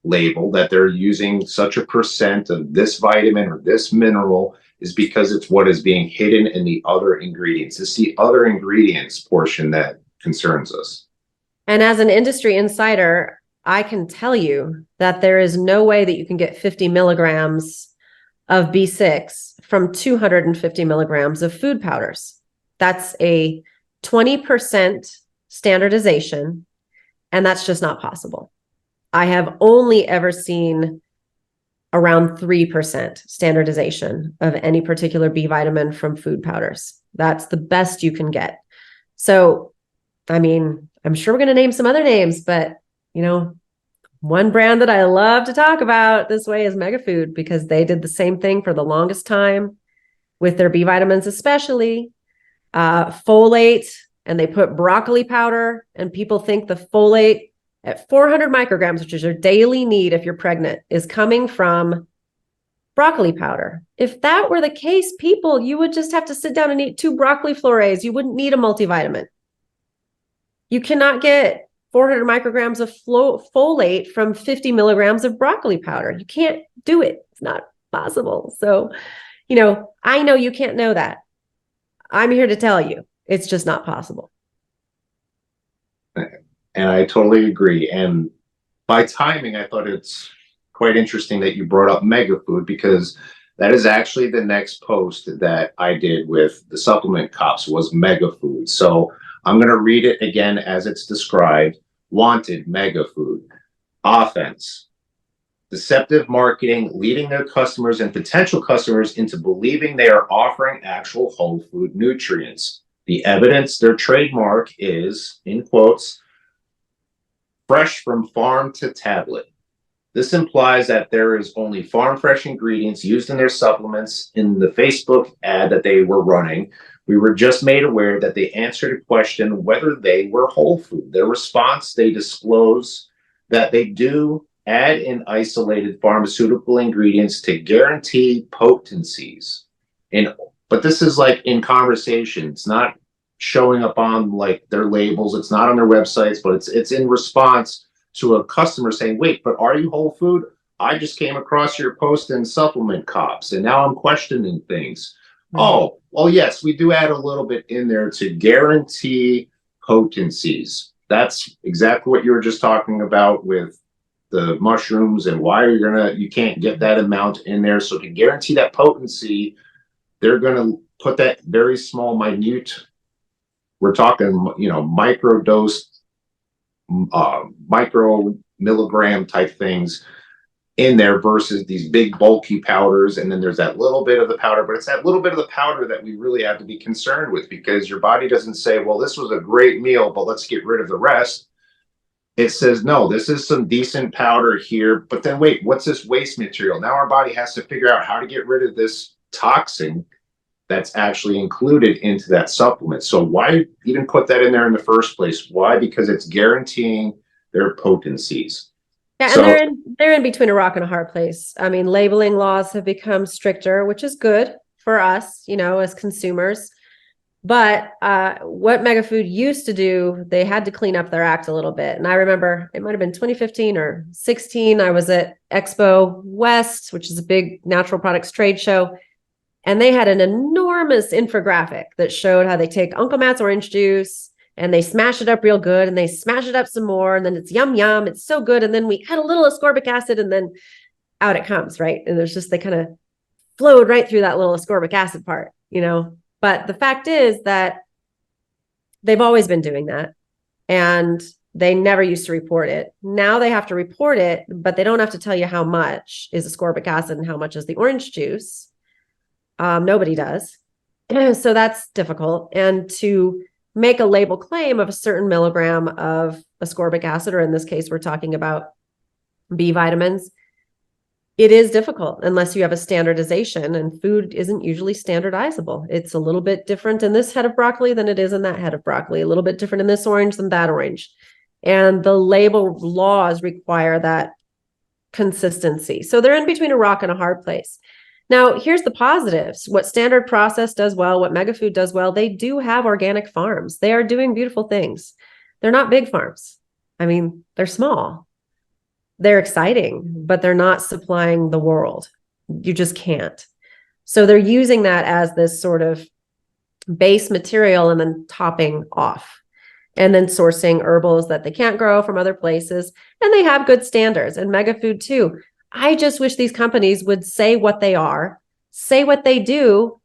[SPEAKER 1] label that they're using such a percent of this vitamin or this mineral, is because it's what is being hidden in the other ingredients. It's the other ingredients portion that concerns us.
[SPEAKER 2] And as an industry insider, I can tell you that there is no way that you can get 50 milligrams of B6 from 250 milligrams of food powders. That's a 20% standardization, and that's just not possible. I have only ever seen around 3% standardization of any particular B vitamin from food powders. That's the best you can get. So, I mean, I'm sure we're going to name some other names, but one brand that I love to talk about this way is Megafood, because they did the same thing for the longest time with their B vitamins, especially folate, and they put broccoli powder, and people think the folate at 400 micrograms, which is your daily need if you're pregnant, is coming from broccoli powder. If that were the case, you would just have to sit down and eat 2 broccoli florets. You wouldn't need a multivitamin. You cannot get 400 micrograms of folate from 50 milligrams of broccoli powder. You can't do it. It's not possible. So, I know you can't know that. I'm here to tell you, it's just not possible.
[SPEAKER 1] And I totally agree. And by timing, I thought it's quite interesting that you brought up Mega Food, because that is actually the next post that I did with the supplement cops was Mega Food. So I'm going to read it again as it's described. Wanted Mega Food. Offense. Deceptive marketing, leading their customers and potential customers into believing they are offering actual whole food nutrients. The evidence, their trademark is, in quotes, fresh from farm to tablet. This implies that there is only farm fresh ingredients used in their supplements. In the Facebook ad that they were running, we were just made aware that they answered a question whether they were whole food. Their response, they disclose that they do add in isolated pharmaceutical ingredients to guarantee potencies. But this is like in conversation. It's not showing up on like their labels. It's not on their websites, but it's in response to a customer saying, wait, but are you whole food? I just came across your post in Supplement Cops, and now I'm questioning things. Right. Oh, well, yes, we do add a little bit in there to guarantee potencies. That's exactly what you were just talking about with the mushrooms and why you can't get that amount in there. So to guarantee that potency, they're gonna put that very small, minute, we're talking, micro dose, micro milligram type things in there versus these big bulky powders. And then there's that little bit of the powder, but it's that little bit of the powder that we really have to be concerned with, because your body doesn't say, well, this was a great meal, but let's get rid of the rest. It says, no, this is some decent powder here, but then wait, what's this waste material? Now our body has to figure out how to get rid of this toxin that's actually included into that supplement. So why even put that in there in the first place? Why? Because it's guaranteeing their potencies.
[SPEAKER 2] Yeah, and they're in between a rock and a hard place. I mean, labeling laws have become stricter, which is good for us, as consumers. But what Mega Food used to do, they had to clean up their act a little bit. And I remember it might have been 2015 or 16. I was at Expo West, which is a big natural products trade show. And they had an enormous infographic that showed how they take Uncle Matt's orange juice and they smash it up real good and they smash it up some more. And then it's yum, yum. It's so good. And then we add a little ascorbic acid and then out it comes, right? And they kind of flowed right through that little ascorbic acid part, But the fact is that they've always been doing that, and they never used to report it. Now they have to report it, but they don't have to tell you how much is ascorbic acid and how much is the orange juice. Nobody does. So that's difficult. And to make a label claim of a certain milligram of ascorbic acid, or in this case, we're talking about B vitamins, it is difficult unless you have a standardization, and food isn't usually standardizable. It's a little bit different in this head of broccoli than it is in that head of broccoli, a little bit different in this orange than that orange. And the label laws require that consistency. So they're in between a rock and a hard place. Now, here's the positives. What Standard Process does well, what Mega Food does well, they do have organic farms. They are doing beautiful things. They're not big farms. I mean, they're small. They're exciting, but they're not supplying the world. You just can't. So they're using that as this sort of base material and then topping off, and then sourcing herbals that they can't grow from other places. And they have good standards, and Mega Food too. I just wish these companies would say what they are, say what they do,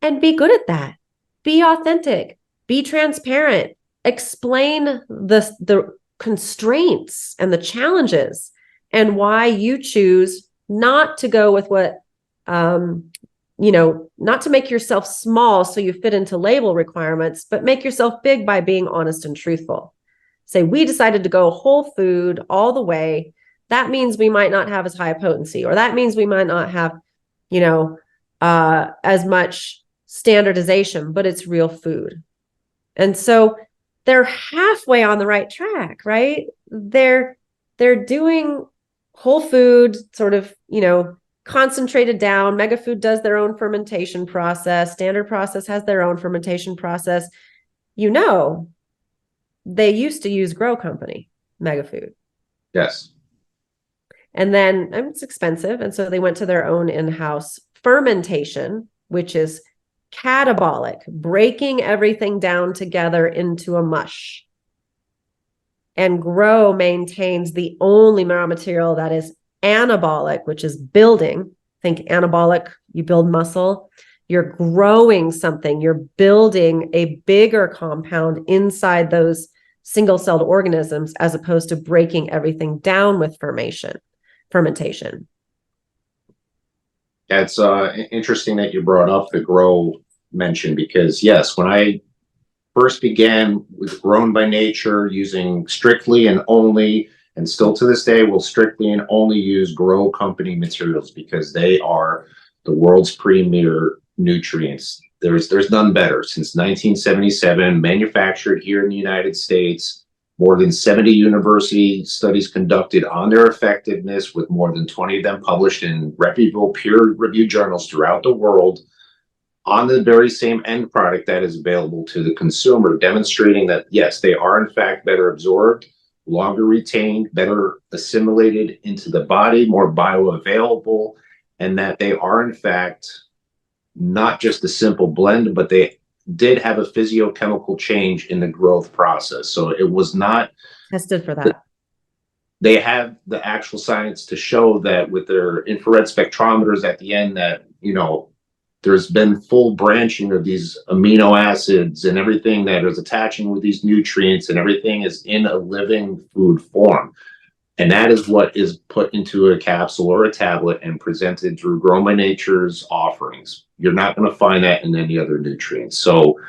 [SPEAKER 2] and be good at that. Be authentic, be transparent, explain the constraints and the challenges and why you choose not to go with what, not to make yourself small so you fit into label requirements, but make yourself big by being honest and truthful. Say, we decided to go whole food all the way. That means we might not have as high a potency, or that means we might not have, as much standardization, but it's real food. And so they're halfway on the right track, right? They're doing whole food, sort of, concentrated down. Mega Food does their own fermentation process. Standard Process has their own fermentation process. They used to use Grow Company. Mega Food.
[SPEAKER 1] Yes.
[SPEAKER 2] And then it's expensive. And so they went to their own in-house fermentation, which is catabolic, breaking everything down together into a mush. And Grow maintains the only raw material that is anabolic, which is building. Think anabolic, you build muscle. You're growing something. You're building a bigger compound inside those single-celled organisms, as opposed to breaking everything down with fermentation.
[SPEAKER 1] Yeah, it's interesting that you brought up the Grow mention, because yes, when I first began with Grown by Nature, using strictly and only, and still to this day will strictly and only use Grow Company materials, because they are the world's premier nutrients. There's none better. Since 1977, manufactured here in the United States, more than 70 university studies conducted on their effectiveness, with more than 20 of them published in reputable peer-reviewed journals throughout the world, on the very same end product that is available to the consumer, demonstrating that yes, they are in fact better absorbed, longer retained, better assimilated into the body, more bioavailable, and that they are in fact not just a simple blend, but they did have a physiochemical change in the growth process. So it was not
[SPEAKER 2] Tested for that.
[SPEAKER 1] They have the actual science to show that with their infrared spectrometers at the end, that, you know, there's been full branching of these amino acids and everything that is attaching with these nutrients, and everything is in a living food form. And that is what is put into a capsule or a tablet and presented through Grown by Nature's offerings. You're not going to find that in any other nutrients. So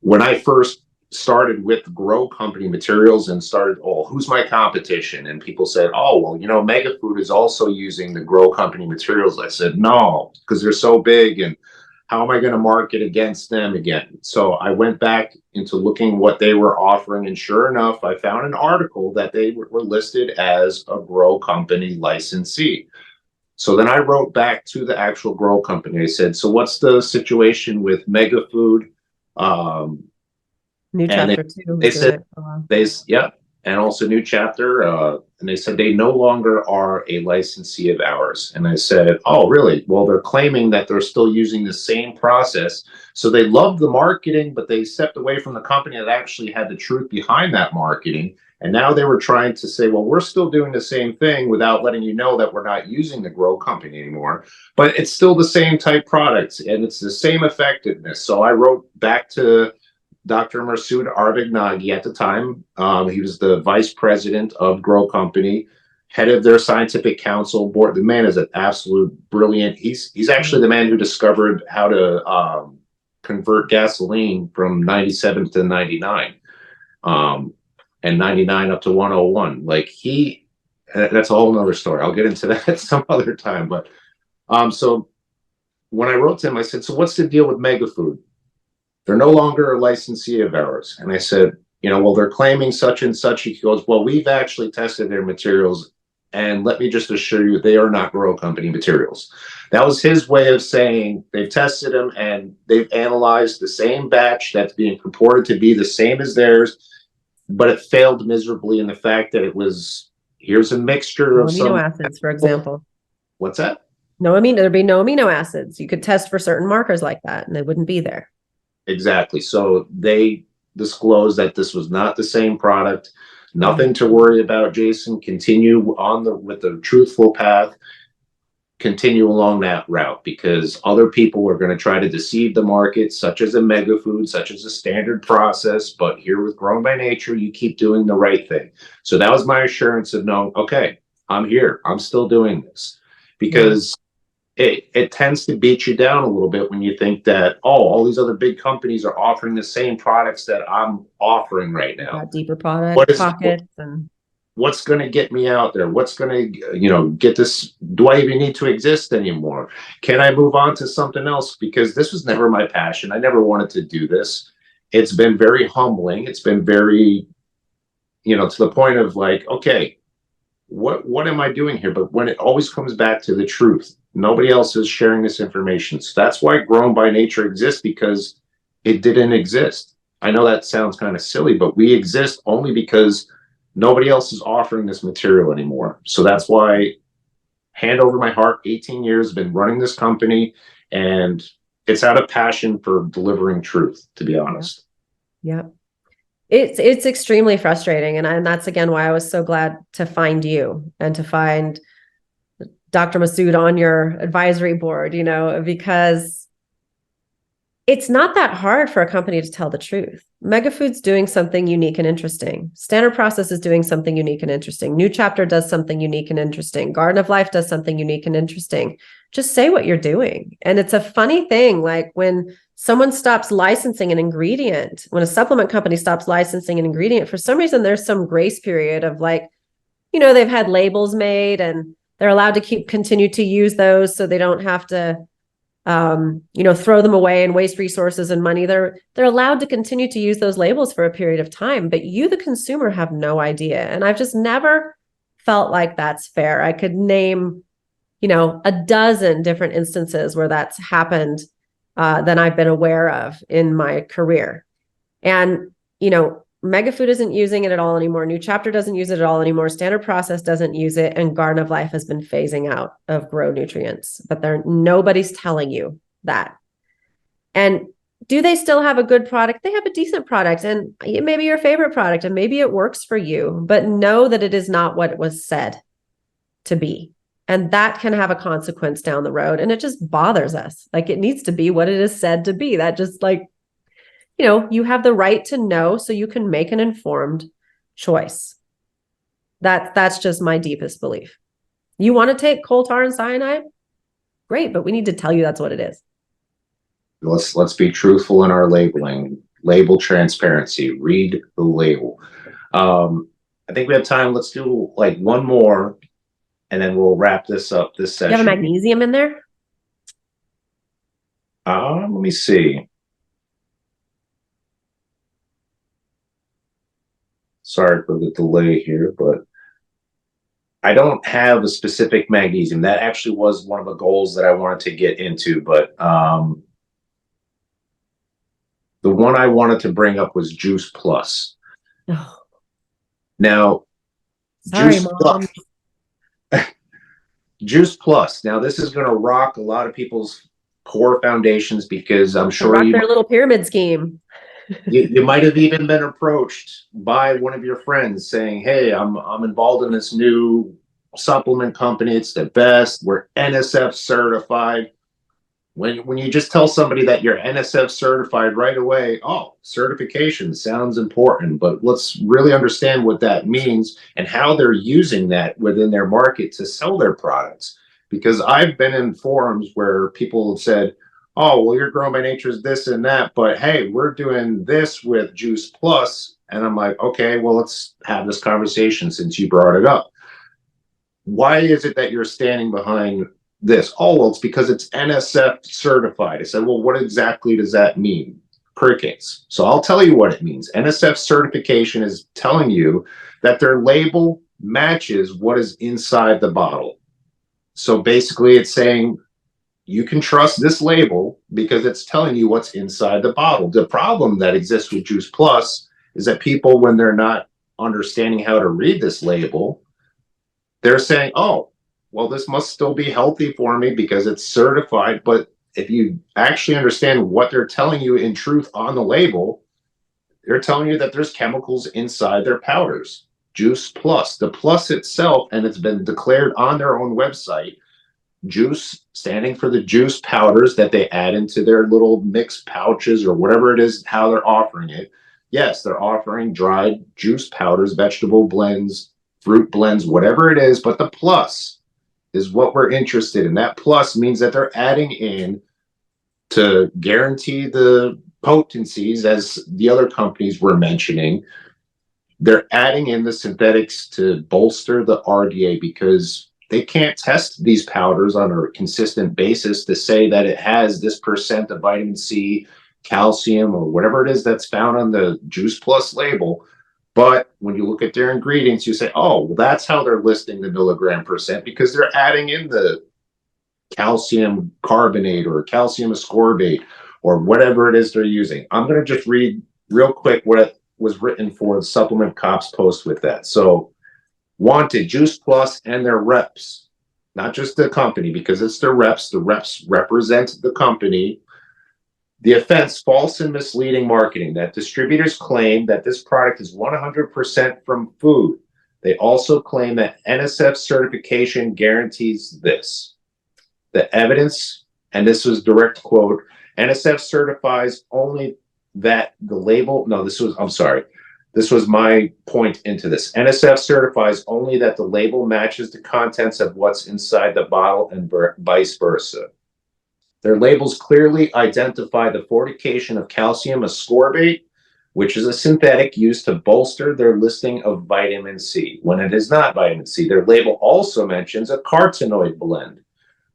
[SPEAKER 1] when I first started with Grow Company materials and started, oh, who's my competition? And people said, oh, well, you know, Mega Food is also using the Grow Company materials. I said, no, because they're so big, and how am I going to market against them again? So I went back into looking what they were offering, and sure enough, I found an article that they were listed as a Grow Company licensee. So then I wrote back to the actual Grow Company. I said, so what's the situation with Mega Food?
[SPEAKER 2] New
[SPEAKER 1] And
[SPEAKER 2] chapter 2.
[SPEAKER 1] they said, yeah, and also New Chapter. And they said they no longer are a licensee of ours. And I said, oh, really? Well, they're claiming that they're still using the same process. So they loved the marketing, but they stepped away from the company that actually had the truth behind that marketing. And now they were trying to say, well, we're still doing the same thing without letting you know that we're not using the Grow Company anymore. But it's still the same type products, and it's the same effectiveness. So I wrote back to Dr. Masoud Arbignagi at the time. He was the vice president of Grow Company, head of their scientific council board. The man is an absolute brilliant. He's actually the man who discovered how to convert gasoline from 97 to 99, and 99 up to 101. Like that's a whole nother story. I'll get into that some other time. But so when I wrote to him, I said, so what's the deal with Mega Food? They're no longer a licensee of ours. And I said, you know, well, they're claiming such and such. He goes, well, we've actually tested their materials, and let me just assure you, they are not Grow Company materials. That was his way of saying they've tested them and they've analyzed the same batch that's being purported to be the same as theirs, but it failed miserably in the fact that it was, here's a mixture of
[SPEAKER 2] amino acids, for example.
[SPEAKER 1] What's that?
[SPEAKER 2] There'd be no amino acids. You could test for certain markers like that, and they wouldn't be there.
[SPEAKER 1] Exactly. So they disclosed that this was not the same product. Nothing to worry about, Jason. Continue on with the truthful path. Continue along that route, because other people are going to try to deceive the market, such as a Mega Food, such as a standard process. But here with Grown by Nature, you keep doing the right thing. So that was my assurance of knowing, okay, I'm here. I'm still doing this, because it tends to beat you down a little bit when you think that, oh, all these other big companies are offering the same products that I'm offering right now.
[SPEAKER 2] Deeper pockets and
[SPEAKER 1] what's going to get me out there? What's going to, get this? Do I even need to exist anymore? Can I move on to something else? Because this was never my passion. I never wanted to do this. It's been very humbling. It's been very, to the point of like, okay, what am I doing here? But when it always comes back to the truth, nobody else is sharing this information. So that's why Grown by Nature exists, because it didn't exist. I know that sounds kind of silly, but we exist only because Nobody else is offering this material anymore. So that's why, hand over my heart, 18 years, been running this company, and it's out of passion for delivering truth, to be honest.
[SPEAKER 2] Yeah. It's extremely frustrating. And that's again why I was so glad to find you and to find Dr. Masood on your advisory board, you know, because it's not that hard for a company to tell the truth. Megafood's doing something unique and interesting. Standard Process is doing something unique and interesting. New Chapter does something unique and interesting. Garden of Life does something unique and interesting. Just say what you're doing. And it's a funny thing, like when someone stops licensing an ingredient, when a supplement company stops licensing an ingredient, for some reason, there's some grace period of like, you know, they've had labels made and they're allowed to continue to use those so they don't have to you know, throw them away and waste resources and money. They're allowed to continue to use those labels for a period of time, but you, the consumer, have no idea. And I've just never felt like that's fair. I could name, you know, a dozen different instances where that's happened than I've been aware of in my career. And, you know, Megafood isn't using it at all anymore. New Chapter doesn't use it at all anymore. Standard Process doesn't use it. And Garden of Life has been phasing out of grow nutrients, but nobody's telling you that. And do they still have a good product? They have a decent product, and it may be your favorite product, and maybe it works for you, but know that it is not what it was said to be. And that can have a consequence down the road. And it just bothers us. Like, it needs to be what it is said to be. That just, like, you know, you have the right to know so you can make an informed choice. That's just my deepest belief. You want to take coal tar and cyanide? Great, but we need to tell you that's what it is.
[SPEAKER 1] Let's be truthful in our labeling. Label transparency. Read the label. I think we have time. Let's do like one more, and then we'll wrap this up, this session.
[SPEAKER 2] You have a magnesium in there?
[SPEAKER 1] Let me see. Sorry for the delay here, but I don't have a specific magnesium. That actually was one of the goals that I wanted to get into, but the one I wanted to bring up was Juice Plus.
[SPEAKER 2] Oh.
[SPEAKER 1] Now,
[SPEAKER 2] sorry,
[SPEAKER 1] Juice
[SPEAKER 2] Mom.
[SPEAKER 1] Juice Plus. Now, this is going to rock a lot of people's core foundations, because I'm sure
[SPEAKER 2] rock their little pyramid scheme.
[SPEAKER 1] You might have even been approached by one of your friends saying, "Hey, I'm involved in this new supplement company. It's the best. We're NSF certified." When you just tell somebody that you're NSF certified right away, oh, certification sounds important, but let's really understand what that means and how they're using that within their market to sell their products. Because I've been in forums where people have said, oh, well, you're Grown by Nature is this and that, but hey, we're doing this with Juice Plus. And I'm like, okay, well, let's have this conversation since you brought it up. Why is it that you're standing behind this? Oh, well, it's because it's NSF certified. I said, well, what exactly does that mean? Crickets. So I'll tell you what it means. NSF certification is telling you that their label matches what is inside the bottle. So basically it's saying you can trust this label because it's telling you what's inside the bottle. The problem that exists with Juice Plus is that people, when they're not understanding how to read this label, they're saying, oh, well, this must still be healthy for me because it's certified. But if you actually understand what they're telling you in truth on the label, they're telling you that there's chemicals inside their powders. Juice Plus, the plus itself, and it's been declared on their own website, juice standing for the juice powders that they add into their little mixed pouches or whatever it is, how they're offering it. Yes, they're offering dried juice powders, vegetable blends, fruit blends, whatever it is, but the plus is what we're interested in. That plus means that they're adding in to guarantee the potencies, as the other companies were mentioning. They're adding in the synthetics to bolster the RDA, because they can't test these powders on a consistent basis to say that it has this percent of vitamin C, calcium, or whatever it is that's found on the Juice Plus label. But when you look at their ingredients, you say, oh, well, that's how they're listing the milligram percent, because they're adding in the calcium carbonate or calcium ascorbate or whatever it is they're using. I'm going to just read real quick what was written for the supplement cops post with that. So wanted Juice Plus and their reps, not just the company, because it's their reps. The reps represent the company. The offense, false and misleading marketing, that distributors claim that this product is 100% from food. They also claim that NSF certification guarantees this. The evidence, and this was direct quote, NSF certifies only that the label, no, this was my point into this. NSF certifies only that the label matches the contents of what's inside the bottle and vice versa. Their labels clearly identify the fortification of calcium ascorbate, which is a synthetic used to bolster their listing of vitamin C, when it is not vitamin C. Their label also mentions a carotenoid blend,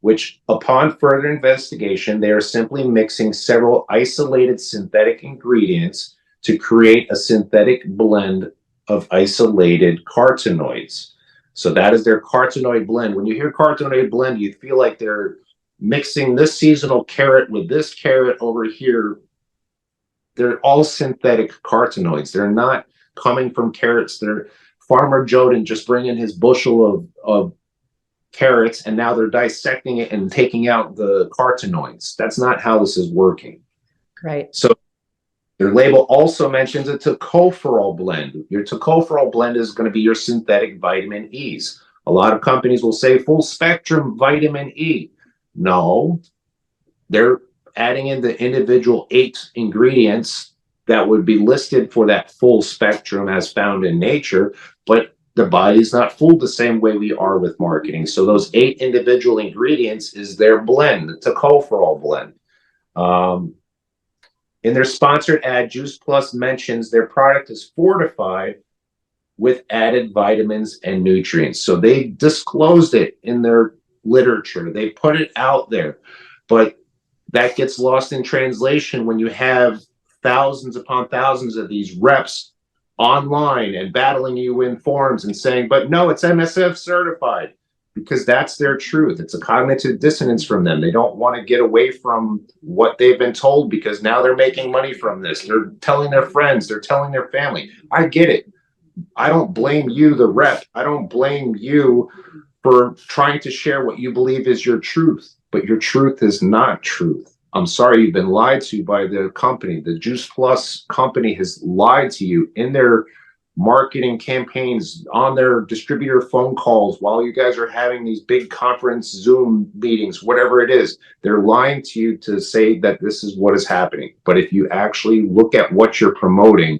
[SPEAKER 1] which upon further investigation, they are simply mixing several isolated synthetic ingredients to create a synthetic blend of isolated carotenoids. So that is their carotenoid blend. When you hear carotenoid blend, you feel like they're mixing this seasonal carrot with this carrot over here. They're all synthetic carotenoids. They're not coming from carrots. They're Farmer Joe didn't just bring in his bushel of carrots and now they're dissecting it and taking out the carotenoids. That's not how this is working.
[SPEAKER 2] Right.
[SPEAKER 1] So their label also mentions a tocopherol blend. Your tocopherol blend is going to be your synthetic vitamin E's. A lot of companies will say full spectrum vitamin E. No, they're adding in the individual 8 ingredients that would be listed for that full spectrum as found in nature, but the body's not fooled the same way we are with marketing. So those 8 individual ingredients is their blend, the tocopherol blend. In their sponsored ad, Juice Plus mentions their product is fortified with added vitamins and nutrients. So they disclosed it in their literature. They put it out there, but that gets lost in translation when you have thousands upon thousands of these reps online and battling you in forums and saying, but no, it's NSF certified, because that's their truth. It's a cognitive dissonance from them. They don't want to get away from what they've been told because now they're making money from this. They're telling their friends, they're telling their family. I get it. I don't blame you, the rep. I don't blame you for trying to share what you believe is your truth, but your truth is not truth. I'm sorry, you've been lied to by the company. The Juice Plus company has lied to you in their marketing campaigns, on their distributor phone calls, while you guys are having these big conference Zoom meetings, whatever it is. They're lying to you to say that this is what is happening. But if you actually look at what you're promoting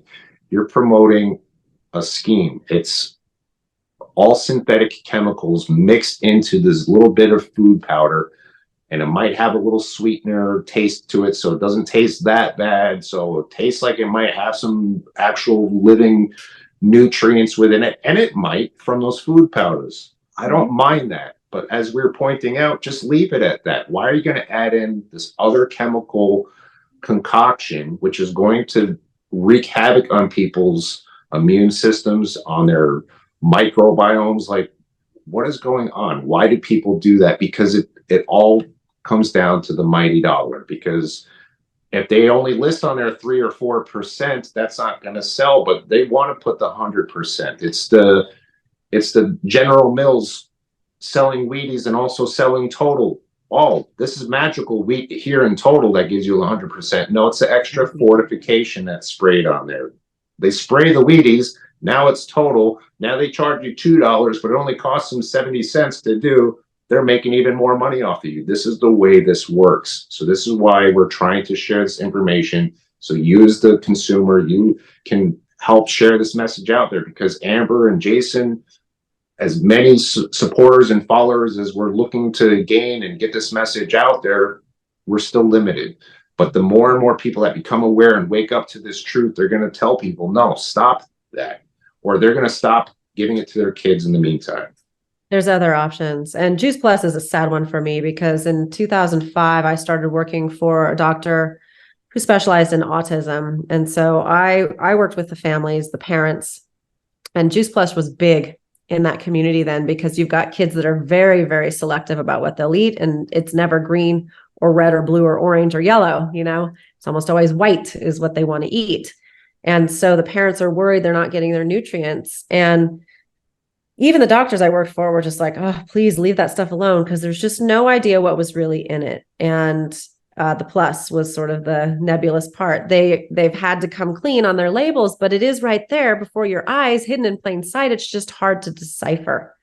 [SPEAKER 1] a scheme. It's all synthetic chemicals mixed into this little bit of food powder, and it might have a little sweetener taste to it, so it doesn't taste that bad. So it tastes like it might have some actual living nutrients within it, and it might from those food powders. I don't mind that, but as we're pointing out, just leave it at that. Why are you going to add in this other chemical concoction, which is going to wreak havoc on people's immune systems, on their microbiomes? Like, what is going on? Why do people do that? Because it all comes down to the mighty dollar. Because if they only list on there 3 or 4%, that's not going to sell. But they want to put the 100%. It's the General Mills selling Wheaties and also selling Total. Oh, this is magical wheat here in Total that gives you 100%. No, it's the extra fortification that's sprayed on there. They spray the Wheaties. Now it's Total. Now they charge you $2, but it only costs them 70 cents to do. They're making even more money off of you. This is the way this works. So this is why we're trying to share this information. So you as the consumer, you can help share this message out there, because Amber and Jason, as many supporters and followers as we're looking to gain and get this message out there, we're still limited. But the more and more people that become aware and wake up to this truth, they're going to tell people, no, stop that. Or they're going to stop giving it to their kids in the meantime.
[SPEAKER 2] There's other options. And Juice Plus is a sad one for me, because in 2005, I started working for a doctor who specialized in autism. And so I worked with the families, the parents, and Juice Plus was big in that community then, because you've got kids that are very, very selective about what they'll eat. And it's never green or red or blue or orange or yellow, it's almost always white is what they want to eat. And so the parents are worried they're not getting their nutrients. And even the doctors I worked for were just like, oh, please leave that stuff alone, because there's just no idea what was really in it. And the plus was sort of the nebulous part. They've had to come clean on their labels, but it is right there before your eyes, hidden in plain sight. It's just hard to decipher.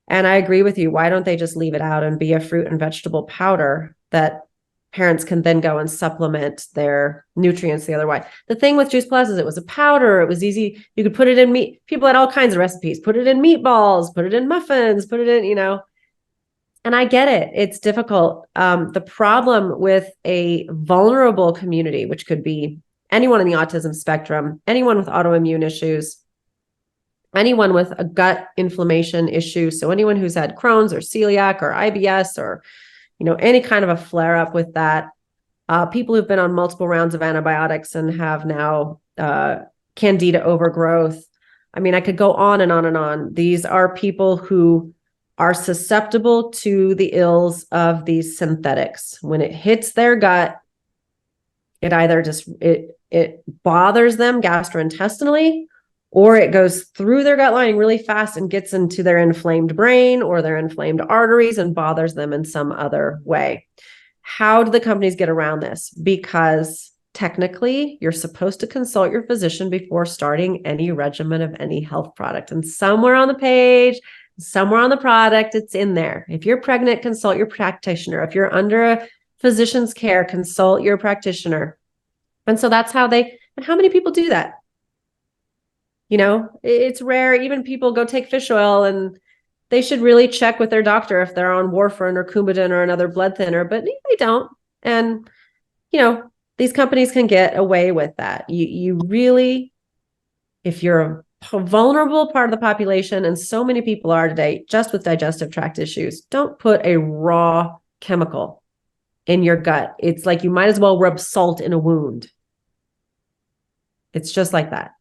[SPEAKER 2] And I agree with you. Why don't they just leave it out and be a fruit and vegetable powder that parents can then go and supplement their nutrients the other way? The thing with Juice Plus is it was a powder. It was easy. You could put it in meat. People had all kinds of recipes. Put it in meatballs, put it in muffins, put it in, and I get it. It's difficult. The problem with a vulnerable community, which could be anyone in the autism spectrum, anyone with autoimmune issues, anyone with a gut inflammation issue. So anyone who's had Crohn's or celiac or IBS or, any kind of a flare up with that, people who've been on multiple rounds of antibiotics and have now candida overgrowth. I mean, I could go on and on and on. These are people who are susceptible to the ills of these synthetics. When it hits their gut, it either just it bothers them gastrointestinally, or it goes through their gut lining really fast and gets into their inflamed brain or their inflamed arteries and bothers them in some other way. How do the companies get around this? Because technically, you're supposed to consult your physician before starting any regimen of any health product. And somewhere on the page, somewhere on the product, it's in there. If you're pregnant, consult your practitioner. If you're under a physician's care, consult your practitioner. And so that's how and how many people do that? It's rare. Even people go take fish oil, and they should really check with their doctor if they're on warfarin or Coumadin or another blood thinner, but they don't. And, these companies can get away with that. You really, if you're a vulnerable part of the population, and so many people are today, just with digestive tract issues, don't put a raw chemical in your gut. It's like you might as well rub salt in a wound. It's just like that.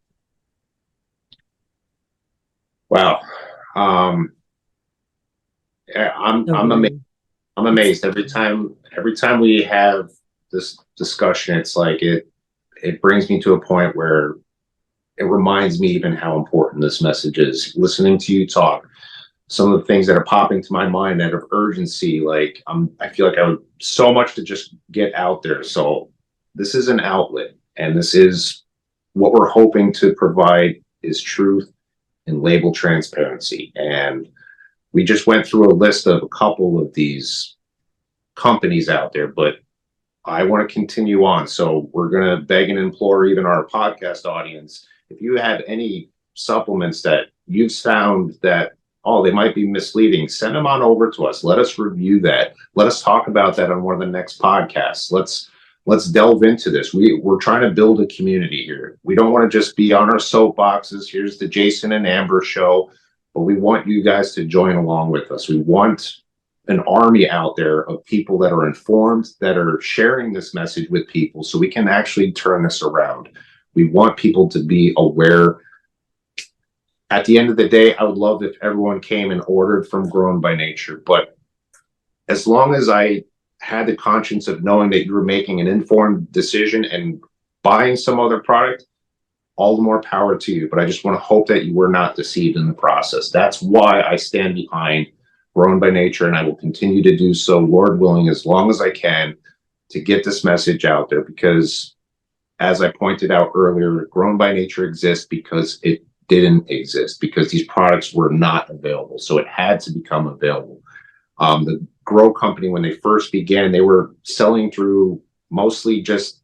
[SPEAKER 1] Wow. I'm amazed. I'm amazed every time we have this discussion. It's like it brings me to a point where it reminds me even how important this message is. Listening to you talk, some of the things that are popping to my mind that of urgency, like I feel like I would so much to just get out there. So this is an outlet, and this is what we're hoping to provide is truth and label transparency. And we just went through a list of a couple of these companies out there, but I want to continue on. So we're going to beg and implore even our podcast audience, if you have any supplements that you've found that, they might be misleading, send them on over to us. Let us review that. Let us talk about that on one of the next podcasts. Let's delve into this. We're trying to build a community here. We don't want to just be on our soapboxes. Here's the Jason and Amber show, but we want you guys to join along with us. We want an army out there of people that are informed, that are sharing this message with people so we can actually turn this around. We want people to be aware. At the end of the day, I would love if everyone came and ordered from Grown by Nature, but as long as I had the conscience of knowing that you were making an informed decision and buying some other product, all the more power to you. But I just want to hope that you were not deceived in the process. That's why I stand behind Grown by Nature, and I will continue to do so, Lord willing, as long as I can, to get this message out there. Because as I pointed out earlier, Grown by Nature exists because it didn't exist, because these products were not available. So it had to become available. The Grow Company, when they first began, they were selling through mostly just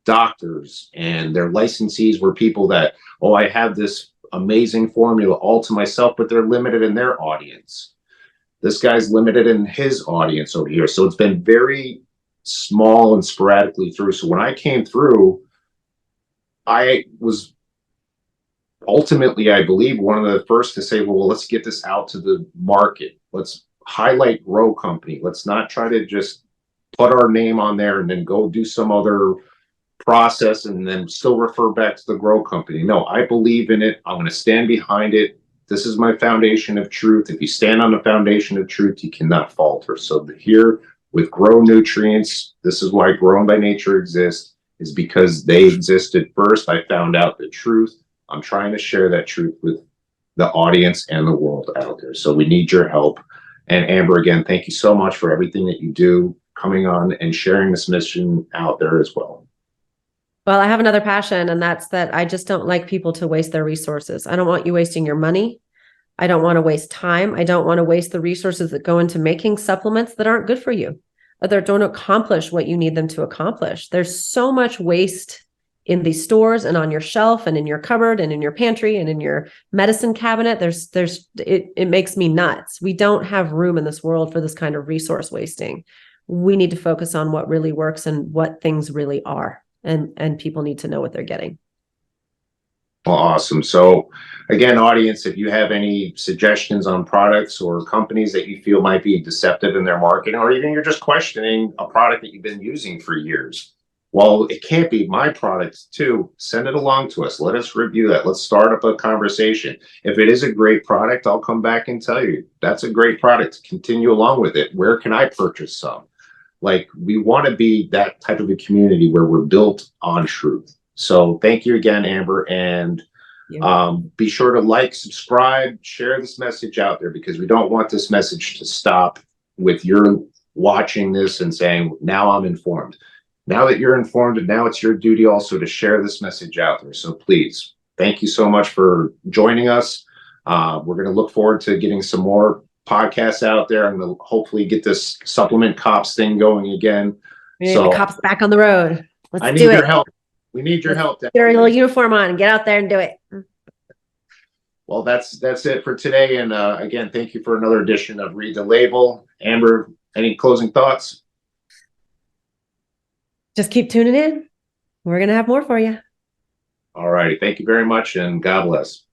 [SPEAKER 1] doctors, and their licensees were people that, I have this amazing formula all to myself, but they're limited in their audience. This guy's limited in his audience over here. So it's been very small and sporadically through. So when I came through, I was ultimately, I believe, one of the first to say, well, let's get this out to the market. Let's highlight Grow Company. Let's not try to just put our name on there and then go do some other process and then still refer back to the Grow Company. No, I believe in it. I'm going to stand behind it. This is my foundation of truth. If you stand on the foundation of truth, you cannot falter. So here with Grow Nutrients, this is why Grown by Nature exists. is because they existed first. I found out the truth. I'm trying to share that truth with the audience and the world out there. So we need your help. And Amber, again, thank you so much for everything that you do, coming on and sharing this mission out there as well.
[SPEAKER 2] Well, I have another passion, and that's that I just don't like people to waste their resources. I don't want you wasting your money. I don't want to waste time. I don't want to waste the resources that go into making supplements that aren't good for you, or that don't accomplish what you need them to accomplish. There's so much waste in these stores and on your shelf and in your cupboard and in your pantry and in your medicine cabinet. It makes me nuts. We don't have room in this world for this kind of resource wasting. We need to focus on what really works and what things really are. And people need to know what they're getting.
[SPEAKER 1] Well, awesome. So again, audience, if you have any suggestions on products or companies that you feel might be deceptive in their marketing, or even you're just questioning a product that you've been using for years, well, it can't be my product too. Send it along to us. Let us review that. Let's start up a conversation. If it is a great product, I'll come back and tell you that's a great product. Continue along with it. Where can I purchase some? Like, we want to be that type of a community where we're built on truth. So thank you again, Amber. And be sure to like, subscribe, share this message out there, because we don't want this message to stop with your watching this and saying, now I'm informed. Now that you're informed, and now it's your duty also to share this message out there. So please, thank you so much for joining us. We're going to look forward to getting some more podcasts out there. I'm going to hopefully get this supplement cops thing going again.
[SPEAKER 2] We need the cops back on the road.
[SPEAKER 1] I need your help. We need your help.
[SPEAKER 2] Get our little uniform on and get out there and do it.
[SPEAKER 1] Well, that's it for today. And again, thank you for another edition of Read the Label. Amber, any closing thoughts?
[SPEAKER 2] Just keep tuning in. We're going to have more for you.
[SPEAKER 1] All righty. Thank you very much, and God bless.